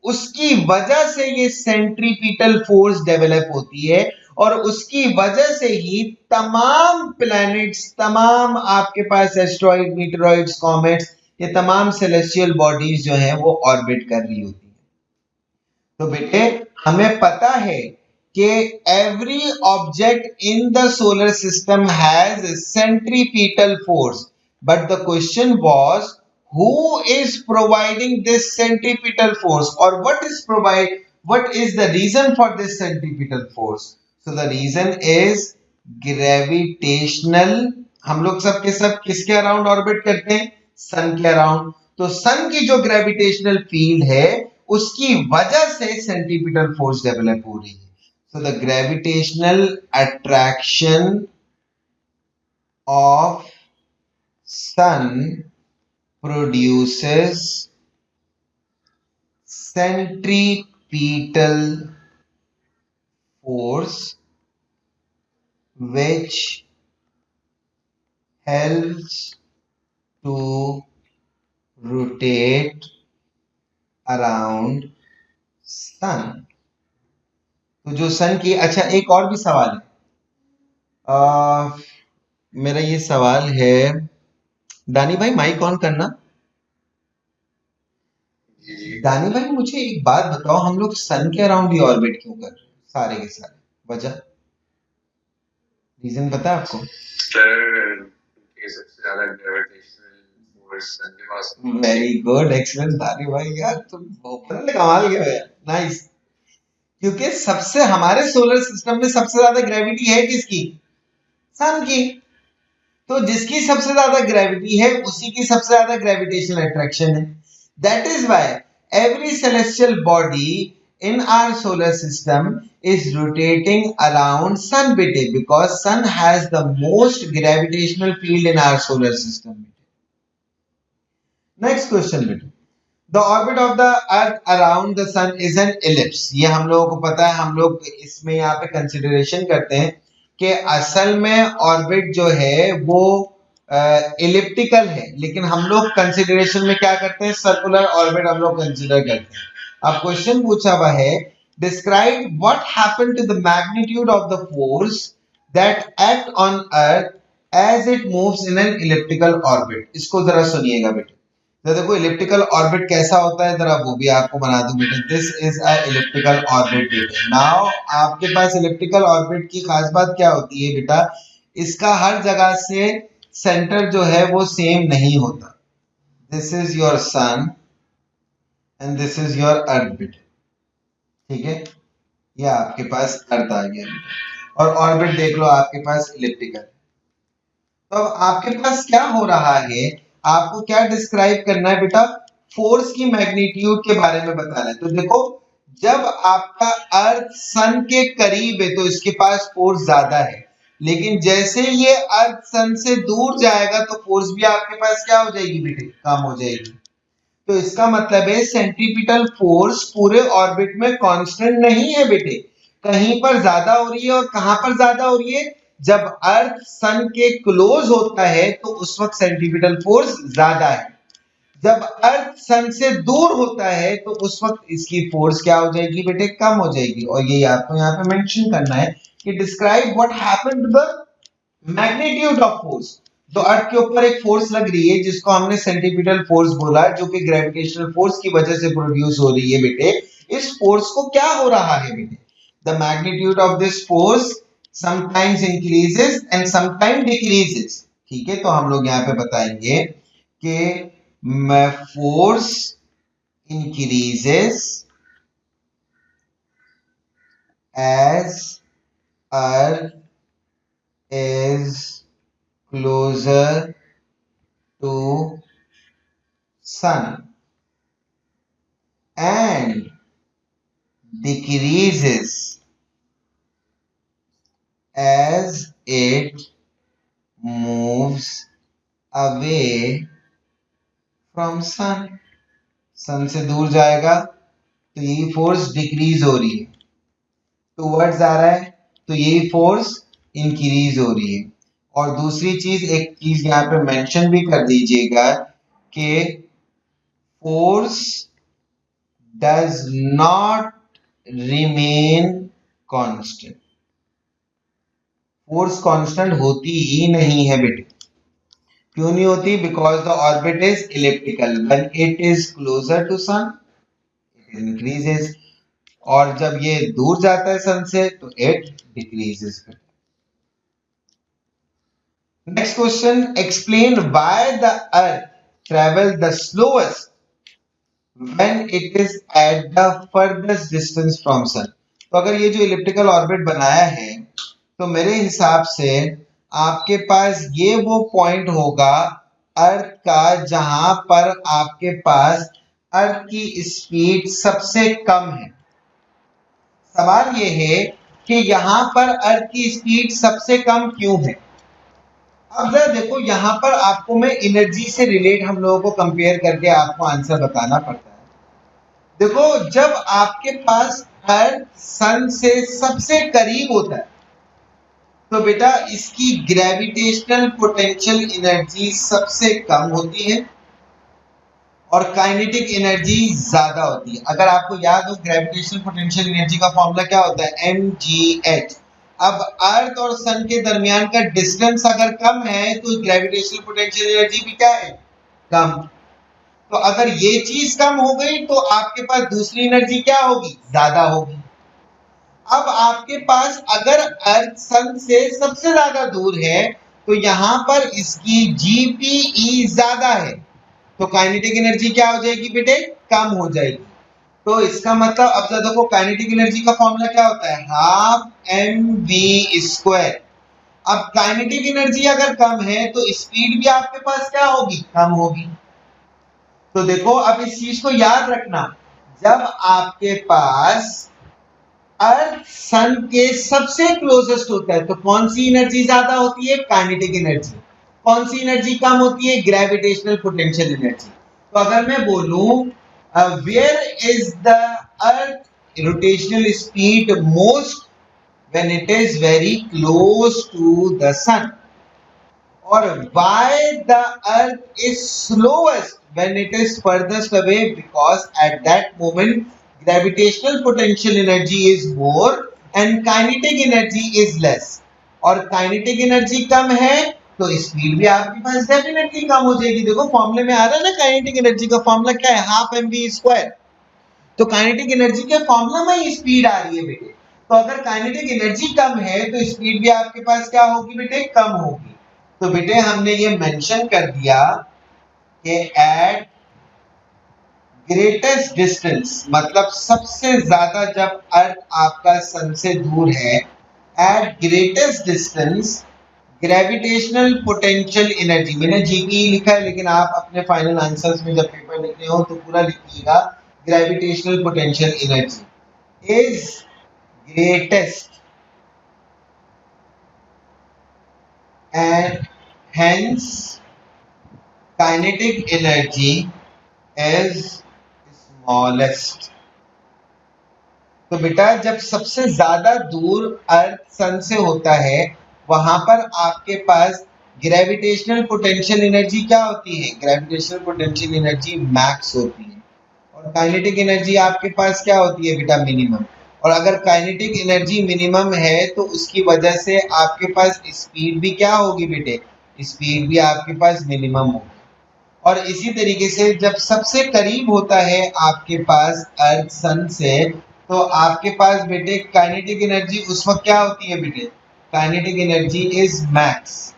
उसकी वजह से ये सेंट्रीपिटल फोर्स डेवलप होती है, और उसकी वजह से ही तमाम प्लैनेट्स, तमाम आपके पास एस्ट्रॉइड, मीटेरॉइड्स, कॉमेट्स, ये तमाम सेलेस्टियल बॉडीज जो हैं वो ऑर्बिट कर रही होती है। तो बेटे हमें पता है कि every object in the solar system has centripetal force, but the question was who is providing this centripetal force, or what is the reason for this centripetal force? So the reason is gravitational। हम लोग सब के सब किसके अराउंड ऑर्बिट करते हैं? सन के अराउंड। तो सन की जो ग्रेविटेशनल फील्ड है, उसकी वजह से सेंट्रीपिटल फोर्स डेवलप हो रही है। So the gravitational attraction of sun produces centripetal force which helps to rotate around sun। तो जो सन की, अच्छा एक और भी सवाल है, मेरा ये सवाल है, दानी भाई माइक ऑन करना। दानी भाई मुझे एक बात बताओ, हम लोग सन के अराउंड ही ऑर्बिट क्यों कर रहे हैं सारे के सारे? वजह, रीजन पता है आपको? सर ये सबसे ज्यादा ग्रेविटेशनल फोर्स सन के पास। वेरी गुड, एक्सीलेंट दानी भाई, यार तुम बहुत कमाल के हो यार, नाइस। क्योंकि सबसे हमारे सोलर सिस्टम में सबसे ज्यादा ग्रेविटी है किसकी? सन की। तो जिसकी सबसे ज्यादा ग्रेविटी है उसी की सबसे ज्यादा ग्रेविटेशनल अट्रैक्शन है। That is why every celestial body in our solar system is rotating around sun bete, because sun has the most gravitational field in our solar system. Next question bete, the orbit of the earth around the sun is an ellipse. ये हम लोगों को पता है, हम लोग इसमें यहाँ पे कंसिडरेशन करते हैं कि असल में ऑर्बिट जो है वो इलिप्टिकल है, लेकिन हम लोग कंसिडरेशन में क्या करते हैं? सर्कुलर ऑर्बिट हम लोग कंसिडर करते हैं। अब क्वेश्चन पूछा हुआ है, describe what happened to the magnitude of the force that act on earth as it moves in an elliptical orbit. इसको जरा सुनिएगा बेटे, तो देखो इलिप्टिकल ऑर्बिट कैसा होता है, जरा वो भी आपको बना दूं बेटे। This is a elliptical orbit बेटे। नाउ आपके पास इलिप्टिकल ऑर्बिट की खास बात क्या होती है बेटा? इसका हर जगह से सेंटर जो है वो सेम नहीं होता। This is your son and this is your earth बेटे, ठीक है? ये आपके पास अर्थ आ गया बेटा, और ऑर्बिट देख लो आपके पास इलिप्टिकल। तो अब आपके पास क्या हो रहा है, आपको क्या डिस्क्राइब करना है बेटा? फोर्स की मैग्नीट्यूड के बारे में बताना है। तो देखो, जब आपका अर्थ सन के करीब है तो इसके पास फोर्स ज्यादा है, लेकिन जैसे ये अर्थ सन से दूर जाएगा तो फोर्स भी आपके पास क्या हो जाएगी बेटे? कम हो जाएगी। तो इसका मतलब है सेंट्रीपिटल फोर्स पूरे ऑर्बिट में कांस्टेंट नहीं है बेटे, कहीं पर ज्यादा हो रही है। और कहां पर ज्यादा हो रही है? जब अर्थ सन के क्लोज होता है तो उस वक्त सेंट्रीपिटल फोर्स ज्यादा है। जब अर्थ सन से दूर होता है तो उस वक्त इसकी फोर्स क्या हो जाएगी बेटे? कम हो जाएगी। और ये आपको यहाँ पे मेंशन करना है कि describe what happened to the magnitude of force. तो अर्थ के ऊपर एक फोर्स लग रही है जिसको हमने सेंट्रीपिटल फोर्स बोला, जो कि ग्रेविटेशनल फोर्स की वजह से प्रोड्यूस हो रही है बेटे। इस फोर्स को क्या हो रहा है बेटे? The magnitude of this force sometimes increases and sometime decreases. ठीक है, तो हम लोग यहाँ पे बताएंगे कि force increases as Earth is closer to Sun and decreases as it moves away from Sun. सन से दूर जाएगा तो ये फोर्स डिक्रीज हो रही है, टूवर्ड्स आ रहा है तो यही फोर्स इंक्रीज हो रही है। और दूसरी चीज, एक चीज यहाँ पे मेंशन भी कर दीजिएगा कि force does not remain constant. Force constant होती ही नहीं है बेटे। क्यों नहीं होती? Because the orbit is elliptical. When it is closer to sun it increases, और जब ये दूर जाता है सन से तो it decreases. Next question, explain why the earth travel the slowest when it is at the farthest distance from sun. तो अगर ये जो इलिप्टिकल ऑर्बिट बनाया है तो मेरे हिसाब से आपके पास ये वो पॉइंट होगा अर्थ का जहां पर आपके पास अर्थ की स्पीड सबसे कम है। सवाल ये है कि यहां पर अर्थ की स्पीड सबसे कम क्यों है? अब जरा देखो, यहां पर आपको मैं एनर्जी से रिलेट हम लोगों को कंपेयर करके आपको आंसर बताना पड़ता है। देखो, जब आपके पास अर्थ सन से सबसे करीब होता है तो बेटा इसकी ग्रेविटेशनल पोटेंशियल एनर्जी सबसे कम होती है और काइनेटिक एनर्जी ज्यादा होती है। अगर आपको याद हो, ग्रेविटेशनल पोटेंशियल एनर्जी का फॉर्मूला क्या होता है? mgh। अब अर्थ और सन के दरमियान का डिस्टेंस अगर कम है तो ग्रेविटेशनल पोटेंशियल एनर्जी भी क्या है? कम। तो अगर ये चीज कम हो गई तो आपके पास दूसरी एनर्जी क्या होगी, ज्यादा होगी। अब आपके पास अगर अर्थ सन से सबसे ज्यादा दूर है तो यहां पर इसकी जीपीई ज्यादा है, तो काइनेटिक एनर्जी क्या हो जाएगी बेटे, कम हो जाएगी। तो इसका मतलब अब जरा देखो काइनेटिक एनर्जी का फॉर्मूला क्या होता है, हाफ एम वी स्क्वायर। अब काइनेटिक एनर्जी अगर कम है तो स्पीड भी आपके पास क्या होगी, कम होगी। तो देखो अब इस चीज को याद रखना, जब आपके पास अर्थ सन के सबसे क्लोजेस्ट होता है तो कौन सी एनर्जी ज्यादा होती है, काइनेटिक एनर्जी। कौन सी एनर्जी कम होती है, ग्रेविटेशनल पोटेंशियल एनर्जी। तो अगर मैं बोलूं where is the earth rotational speed most when it is very close to the sun, or why the earth is slowest when it is furthest away, because at that moment gravitational potential energy is more and kinetic energy is less, और काइनेटिक एनर्जी कम है तो स्पीड भी आपके पास डेफिनेटली कम हो जाएगी। देखो फॉर्मूले में आ रहा है ना, काइनेटिक एनर्जी का फॉर्मूला क्या है, हाफ एम वी स्क्वायर। तो काइनेटिक एनर्जी के फॉर्मूला में ही स्पीड आ रही है बेटे। तो अगर काइनेटिक एनर्जी कम है तो स्पीड भी आपके पास क्या होगी बेटे, कम होगी। तो बेटे हमने ये मेंशन कर दिया कि एट ग्रेटेस्ट डिस्टेंस, मतलब सबसे ज्यादा जब अर्थ आपका सन से दूर है, at greatest distance gravitational potential energy, मैंने जीपी लिखा है लेकिन आप अपने फाइनल आंसर्स में जब पेपर लिख रहे हो तो पूरा लिखिएगा, gravitational potential energy is greatest and hence kinetic energy is smallest। तो बेटा जब सबसे ज्यादा दूर अर्थ सन से होता है वहां पर आपके पास ग्रेविटेशनल पोटेंशियल एनर्जी क्या होती है, ग्रेविटेशनल पोटेंशियल एनर्जी मैक्स होती है, और काइनेटिक एनर्जी आपके पास क्या होती है बेटा, मिनिमम। और अगर काइनेटिक एनर्जी मिनिमम है तो उसकी वजह से आपके पास स्पीड भी क्या होगी बेटे, स्पीड भी आपके पास मिनिमम होगी। और इसी तरीके से जब सबसे करीब होता है आपके पास अर्थ सन से तो आपके पास बेटे काइनेटिक एनर्जी उस वक्त क्या होती है बेटे, काइनेटिक एनर्जी इज मैक्स।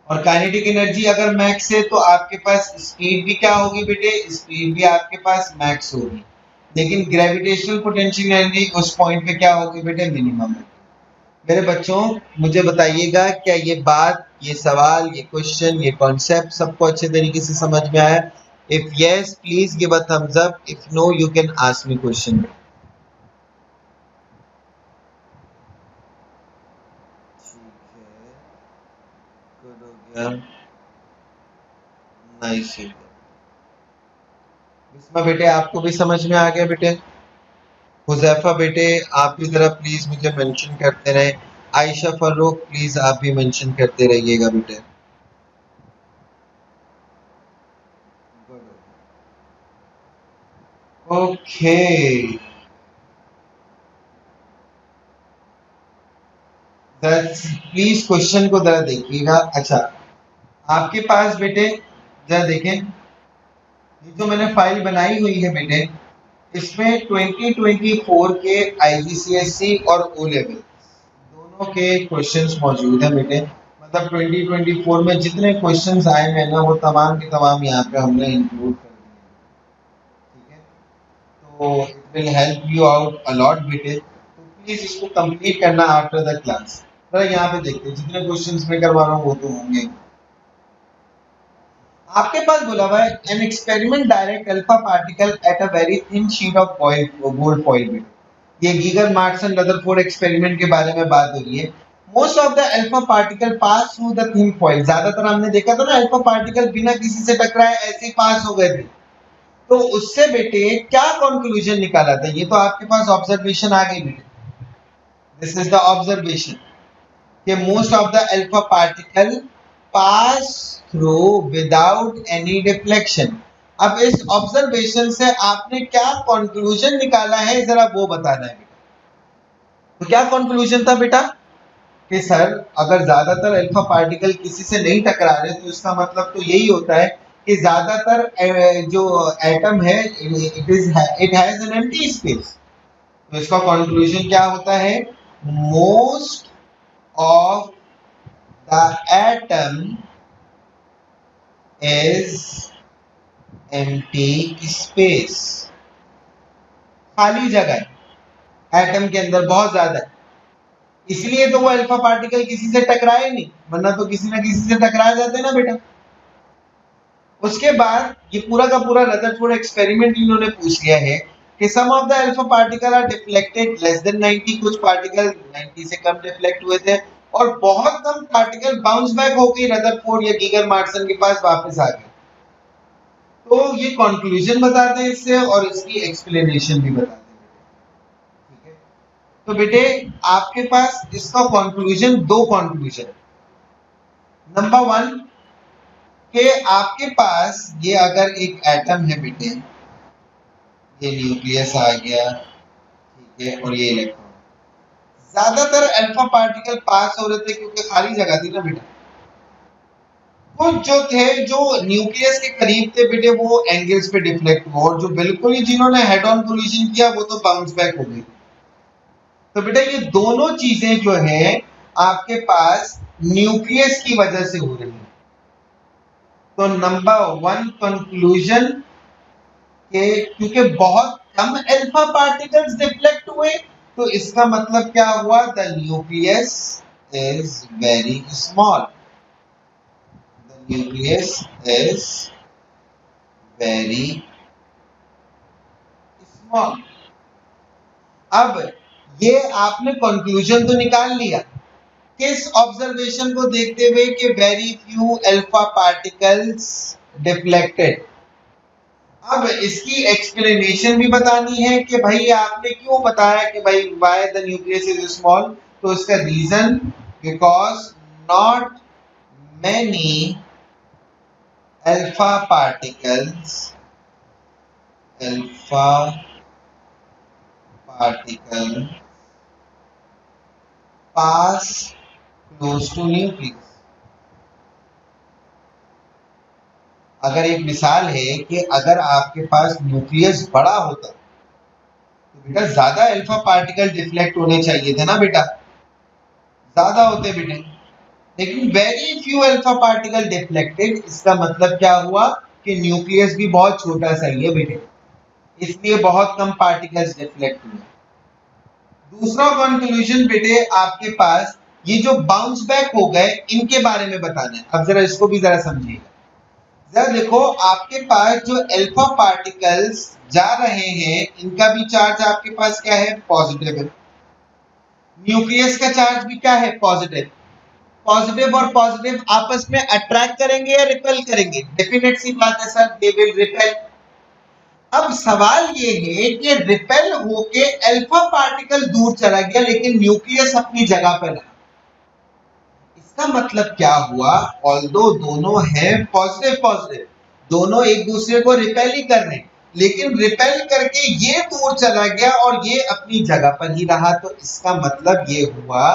और काइनेटिक एनर्जी अगर मैक्स है तो आपके पास स्पीड भी क्या होगी बेटे, स्पीड भी आपके पास मैक्स होगी। लेकिन ग्रेविटेशनल पोटेंशियल एनर्जी उस पॉइंट पे क्या होगी बेटे, मिनिमम है। मेरे बच्चों मुझे बताइएगा क्या ये बात, ये सवाल, ये क्वेश्चन, ये कॉन्सेप्ट सबको अच्छे तरीके से समझ में आया? If yes please give a thumbs up, if no you can ask me question. Nice. इसमें बेटे आपको भी समझ में आ गया बेटे? हुजैफा बेटे आप भी जरा प्लीज मुझे मेंशन करते रहे। आयशा फरूक प्लीज आप भी मेंशन करते रहिएगा बेटे। ओके प्लीज क्वेश्चन को जरा देखिएगा। अच्छा आपके पास बेटे जरा देखें, ये जो मैंने फाइल बनाई हुई है बेटे इसमें 2024 के आईजीसीएसई और ओ लेवल दोनों के क्वेश्चंस मौजूद हैं बेटे। मतलब 2024 में जितने क्वेश्चंस आए हैं ना वो तमाम के तमाम यहाँ पे हमने इंक्लूड कर दिए। ठीक है, तो it will help you out allot बेटे। तो प्लीज इसको कंप्लीट करना आफ्टर द क्लास। जरा यहाँ पे देखते हैं जितने क्वेश्चंस मैं करवा रहा हूँ वो तो होंगे। आपके पास बोला हुआ है an experiment direct alpha particle at a very thin sheet of gold foil में। ये गीगर मार्क्सन रदरफोर्ड एक्सपेरिमेंट के बारे में बात हो रही है। Most of the alpha particle pass through the thin foil, ज्यादातर हमने देखा था ना अल्फा पार्टिकल बिना किसी से टकराए ऐसे ही पास हो गए थे। तो उससे बेटे क्या कंक्लूजन निकाला था, ये तो आपके पास ऑब्जर्वेशन आ गई बेटे। दिस इज द ऑब्जर्वेशन कि most of the alpha particle pass through without any deflection. अब इस ऑब्जर्वेशन से आपने क्या कंक्लूजन निकाला है जरा वो बताना है बेटा। तो क्या कंक्लूजन था बेटा कि सर अगर ज्यादातर अल्फा पार्टिकल किसी से नहीं टकरा रहे तो इसका मतलब तो यही होता है कि ज्यादातर जो एटम है it has an empty space. तो इसका कंक्लूजन क्या होता है? Most of the atom is empty space. खाली जगह एटम के अंदर बहुत ज्यादा है, इसलिए तो वो अल्फा पार्टिकल किसी से टकराए नहीं, वरना तो किसी ना किसी से टकरा जाते ना बेटा। उसके बाद ये पूरा का पूरा रदरफोर्ड एक्सपेरिमेंट इन्होंने पूछ लिया है कि some of the alpha particle are deflected less than 90, कुछ पार्टिकल 90 से कम डिफ्लेक्ट हुए थे और बहुत कम पार्टिकल बाउंस बैक होकर रदरफोर्ड या गीगर मार्सन के पास वापस आ गए। तो ये कंक्लूजन बताते हैं इससे और इसकी एक्सप्लेनेशन भी बताते हैं। ठीक है, तो बेटे आपके पास इसका कंक्लूजन, दो कंक्लूजन। नंबर 1 कि आपके पास ये अगर एक एटम है बेटे, ये न्यूक्लियस आ गया, ठीक है, और ये इलेक्ट्रॉन, ज्यादातर अल्फा पार्टिकल पास हो रहे थे क्योंकि खाली जगह थी ना बेटा। कुछ जो थे जो न्यूक्लियस के करीब थे बेटे वो एंगल्स पे डिफ्लेक्ट हुआ, और जो बिल्कुल ही जिन्होंने हेड ऑन कोलिजन किया वो तो बाउंस बैक हो गई। तो बेटा ये दोनों चीजें जो है आपके पास न्यूक्लियस की वजह से हो रही है। तो नंबर 1 कंक्लूजन के क्योंकि बहुत कम अल्फा पार्टिकल्स डिफ्लेक्ट हुए, तो इसका मतलब क्या हुआ? The nucleus is very small. Nucleus is very small. अब ये आपने कंक्लूजन तो निकाल लिया किस ऑब्जर्वेशन को देखते हुए कि very few alpha particles deflected. अब इसकी एक्सप्लेनेशन भी बतानी है कि भाई आपने क्यों बताया कि भाई why the nucleus is small. तो इसका reason because not many alpha particles pass close to nucleus. अगर एक मिसाल है कि अगर आपके पास न्यूक्लियस बड़ा होता तो बेटा ज्यादा अल्फा पार्टिकल डिफ्लेक्ट होने चाहिए थे ना बेटा, ज्यादा होते बेटे, लेकिन very few alpha particle deflected. इसका मतलब क्या हुआ कि न्यूक्लियस भी बहुत छोटा सा ही है बेटे, इसलिए बहुत कम पार्टिकल्स डिफ्लेक्ट हुए। दूसरा कंक्लूजन बेटे आपके पास ये जो बाउंस बैक हो गए इनके बारे में बताना है। अब जरा इसको भी जरा समझिएगा। जरा देखो आपके पास जो अल्फा पार्टिकल्स जा रहे हैं इनका भी चार्ज आपके पास क्या है? पॉजिटिव है। न्यूक्लियस का चार्ज भी क्या है? पॉजिटिव। पॉजिटिव और पॉजिटिव आपस में अट्रैक्ट करेंगे या रिपेल करेंगे? डेफिनेट सी बात है सर, दे विल रिपेल। अब सवाल ये है कि रिपेल होके अल्फा पार्टिकल दूर चला गया लेकिन न्यूक्लियस अपनी जगह पर रहा। इसका मतलब क्या हुआ? ऑल्दो दोनों हैं पॉजिटिव पॉजिटिव, दोनों एक दूसरे को रिपेल ही कर रहे हैं, लेकिन रिपेल करके ये दूर चला गया और ये अपनी जगह पर ही रहा। तो इसका मतलब ये हुआ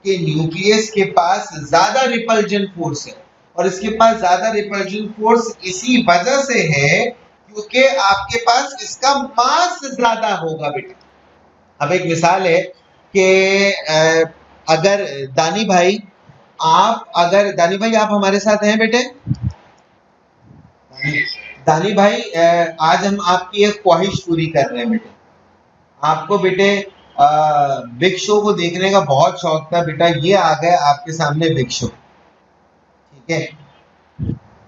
कि न्यूक्लियस के पास ज्यादा रिपल्जन फोर्स है, और इसके पास ज्यादा रिपल्जन फोर्स इसी वजह से है क्योंकि आपके पास इसका मास ज्यादा होगा बेटा। अब एक मिसाल है कि अगर दानी भाई आप हमारे साथ हैं बेटे? दानी भाई आज हम आपकी एक ख्वाहिश पूरी कर रहे हैं बेटे। आपको बेटे बिग शो को देखने का बहुत शौक था बेटा, ये आ गए आपके सामने बिग शो, ठीक है,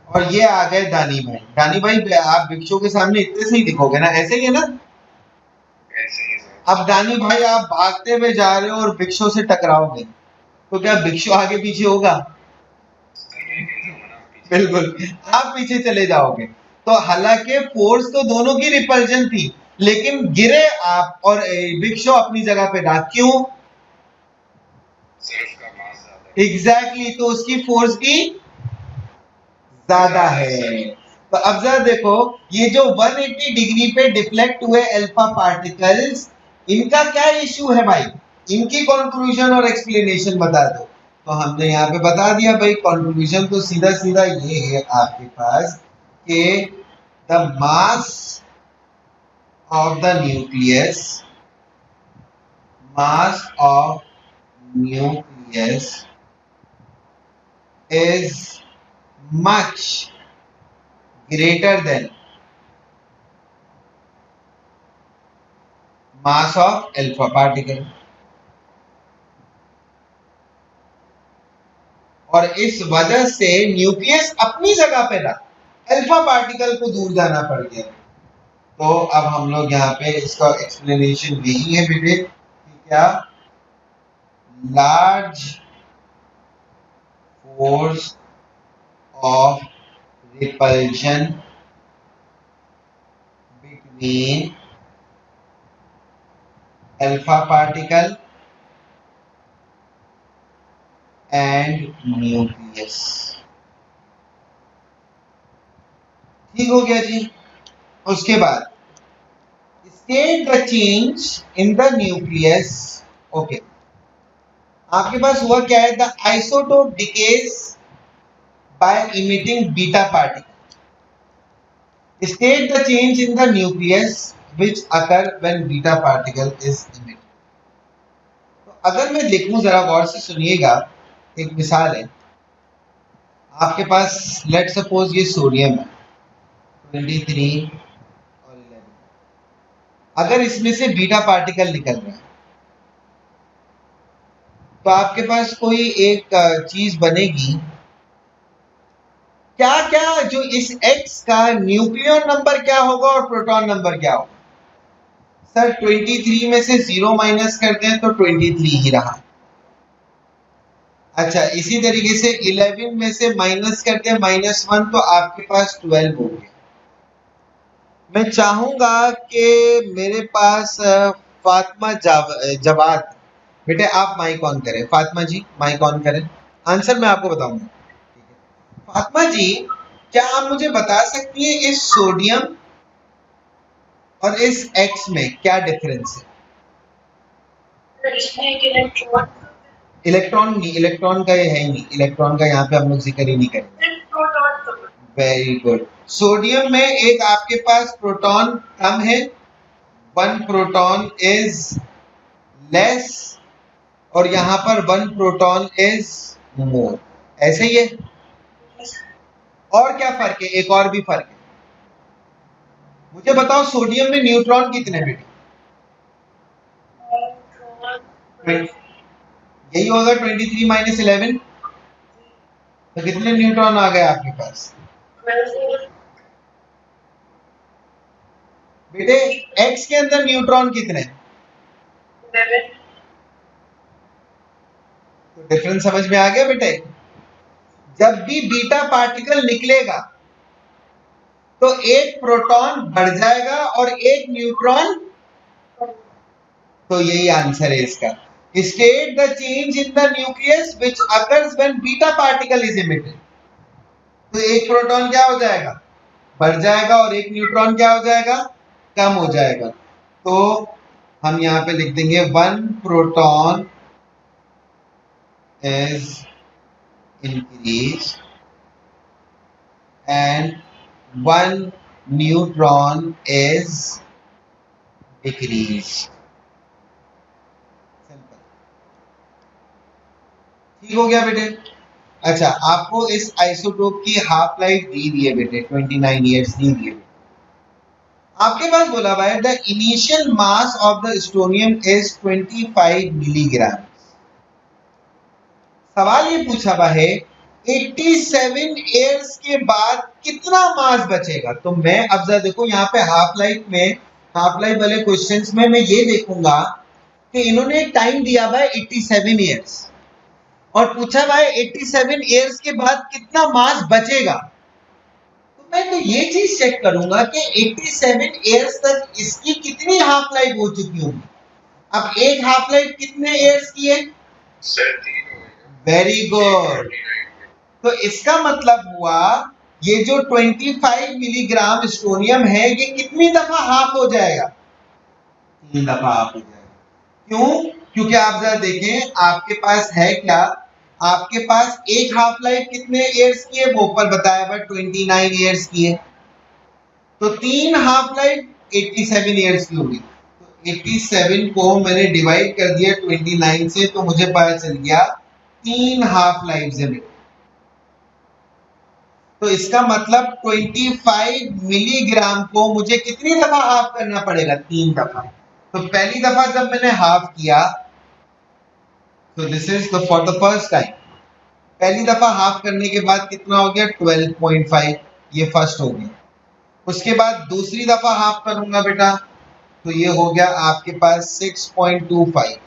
और ये आ गए दानी भाई। दानी भाई आप बिग शो के सामने इतने से ही दिखोगे ना, ऐसे ही है ना? अब दानी भाई आप भागते हुए जा रहे हो और बिग शो से टकराओगे तो क्या बिग शो आगे पीछे होगा? बिल्कुल, आप पीछे चले जाओगे। तो हालांकि फोर्स तो दोनों की रिपल्जन थी, लेकिन गिरे आप और बिग शो अपनी जगह पे रहा। क्यों? एग्जैक्टली, तो उसकी फोर्स भी ज्यादा है। तो अब जरा देखो ये जो 180 डिग्री पे डिफ्लेक्ट हुए अल्फा पार्टिकल्स, इनका क्या इश्यू है भाई? इनकी कंक्लूजन और एक्सप्लेनेशन बता दो। तो हमने यहाँ पे बता दिया भाई, कंक्लूजन तो सीधा सीधा ये है आपके पास कि the mass of the nucleus is much greater than mass of alpha particle, और इस वजह से न्यूक्लियस अपनी जगह पे था, अल्फा पार्टिकल को दूर जाना पड़ गया। तो अब हम लोग यहाँ पे इसका एक्सप्लेनेशन यही है बेटे कि क्या large force of repulsion between alpha particle and nucleus. ठीक हो गया जी। उसके बाद state the change in the nucleus. Okay, आपके पास हुआ क्या है, the isotope decays by emitting beta particle. State the change in the nucleus which occur when beta particle is emitted. तो अगर मैं लिखूं, जरा गौर से सुनिएगा, एक मिसाल है, आपके पास लेट सपोज ये सोडियम है 23 और 11, अगर इसमें से बीटा पार्टिकल निकल रहा है तो आपके पास कोई एक चीज बनेगी, क्या क्या, जो इस X का न्यूक्लियन नंबर क्या होगा और प्रोटॉन नंबर क्या होगा। सर 23 में से 0 माइनस कर दें तो 23 ही रहा। अच्छा, इसी तरीके से 11 में से माइनस करते हैं -1 तो आपके पास 12 हो गया। मैं चाहूंगा कि मेरे पास फातिमा जवाद, बेटे आप माइक ऑन करें, फातिमा जी माइक ऑन करें, आंसर मैं आपको बताऊंगा। फातिमा जी, क्या आप मुझे बता सकती हैं इस सोडियम और इस X में क्या डिफरेंस है? इलेक्ट्रॉन नहीं, इलेक्ट्रॉन का ये है ही नहीं, इलेक्ट्रॉन का यहाँ पे हम लोग जिक्र ही नहीं करेंगे। Very good. सोडियम में एक आपके पास प्रोटॉन कम है, 1 प्रोटॉन इज लेस, और यहाँ पर 1 प्रोटॉन इज मोर, ऐसे ही है। और क्या फर्क है? एक और भी फर्क है, मुझे बताओ सोडियम में न्यूट्रॉन कितने बेटे? यही होगा 23 माइनस 11, तो कितने न्यूट्रॉन आ गए आपके पास बेटे? X के अंदर न्यूट्रॉन कितने? तो डिफरेंस समझ में आ गया बेटे? जब भी बीटा पार्टिकल निकलेगा तो एक प्रोटॉन बढ़ जाएगा और एक न्यूट्रॉन, तो यही आंसर है इसका। State the change in the nucleus which occurs when beta particle is emitted. तो एक प्रोटॉन क्या हो जाएगा? बढ़ जाएगा, और एक न्यूट्रॉन क्या हो जाएगा? कम हो जाएगा। तो हम यहां पे लिख देंगे 1 proton is increase and 1 neutron is decrease. ठीक हो गया बेटे? अच्छा, आपको इस आइसोटोप की हाफ लाइफ दी दी है बेटे, 29 ईयर्स दी दी है। आपके पास बोला हुआ है the initial mass of the स्टोनियम इज 25 मिलीग्राम। सवाल ये पूछा हुआ है 87 ईयर्स के बाद कितना मास बचेगा। तो मैं अब जरा देखो यहाँ पे हाफ लाइफ वाले क्वेश्चंस में मैं ये देखूंगा कि इन्होंने टाइम दिया हुआ है 87 ईयर्स और पूछा हुआ है 87 ईयर्स के बाद कितना मास बचेगा। तो मैं तो ये चीज चेक करूंगा कि 87 ईयर्स तक इसकी कितनी हाफ लाइफ हो चुकी होगी। अब एक हाफ लाइफ कितने ईयर्स की है? Very good. तो इसका मतलब हुआ ये जो 25 मिलीग्राम स्टोनियम है ये कितनी दफा हाफ हो जाएगा? 3 दफा हाफ हो जाएगा। क्यों? क्योंकि आप जरा देखें आपके पास है क्या, आपके पास एक हाफ लाइफ कितने ईयर्स की है? वो ऊपर बताया हुआ 29 ईयर्स की है। तो 3 हाफ लाइफ 87 ईयर्स की होगी। तो 87 को मैंने डिवाइड कर दिया 29 से, तो मुझे पता चल गया 3 हाफ लाइफ है। तो इसका मतलब 25 मिलीग्राम को मुझे कितनी दफा हाफ करना पड़ेगा? 3 दफा। तो पहली दफा जब मैंने हाफ किया, तो this is for the first time, पहली दफा हाफ करने के बाद कितना हो गया? 12.5, ये फर्स्ट हो गया। उसके बाद दूसरी दफा हाफ करूंगा बेटा, तो ये हो गया आपके पास 6.25।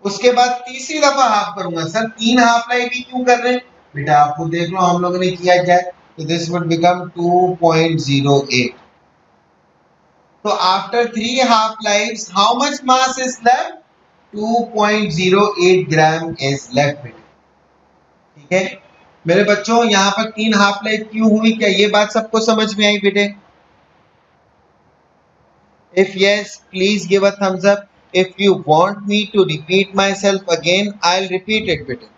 उसके बाद तीसरी दफा हाफ करूंगा। सर 3 हाफ लाइफ ही क्यों कर रहे हैं? बेटा आपको देख लो हम लोगों ने किया क्या है। तो दिस वुड बिकम 2.08। तो after 3 half lives how much mass is left? 2.08 gram is left बेटा। ठीक है मेरे बच्चों, यहाँ पर 3 हाफ लाइफ क्यों हुई? क्या ये बात सबको समझ में आई बेटे? If yes, please give a thumbs up. If you want me to repeat myself again, I'll repeat it बेटे।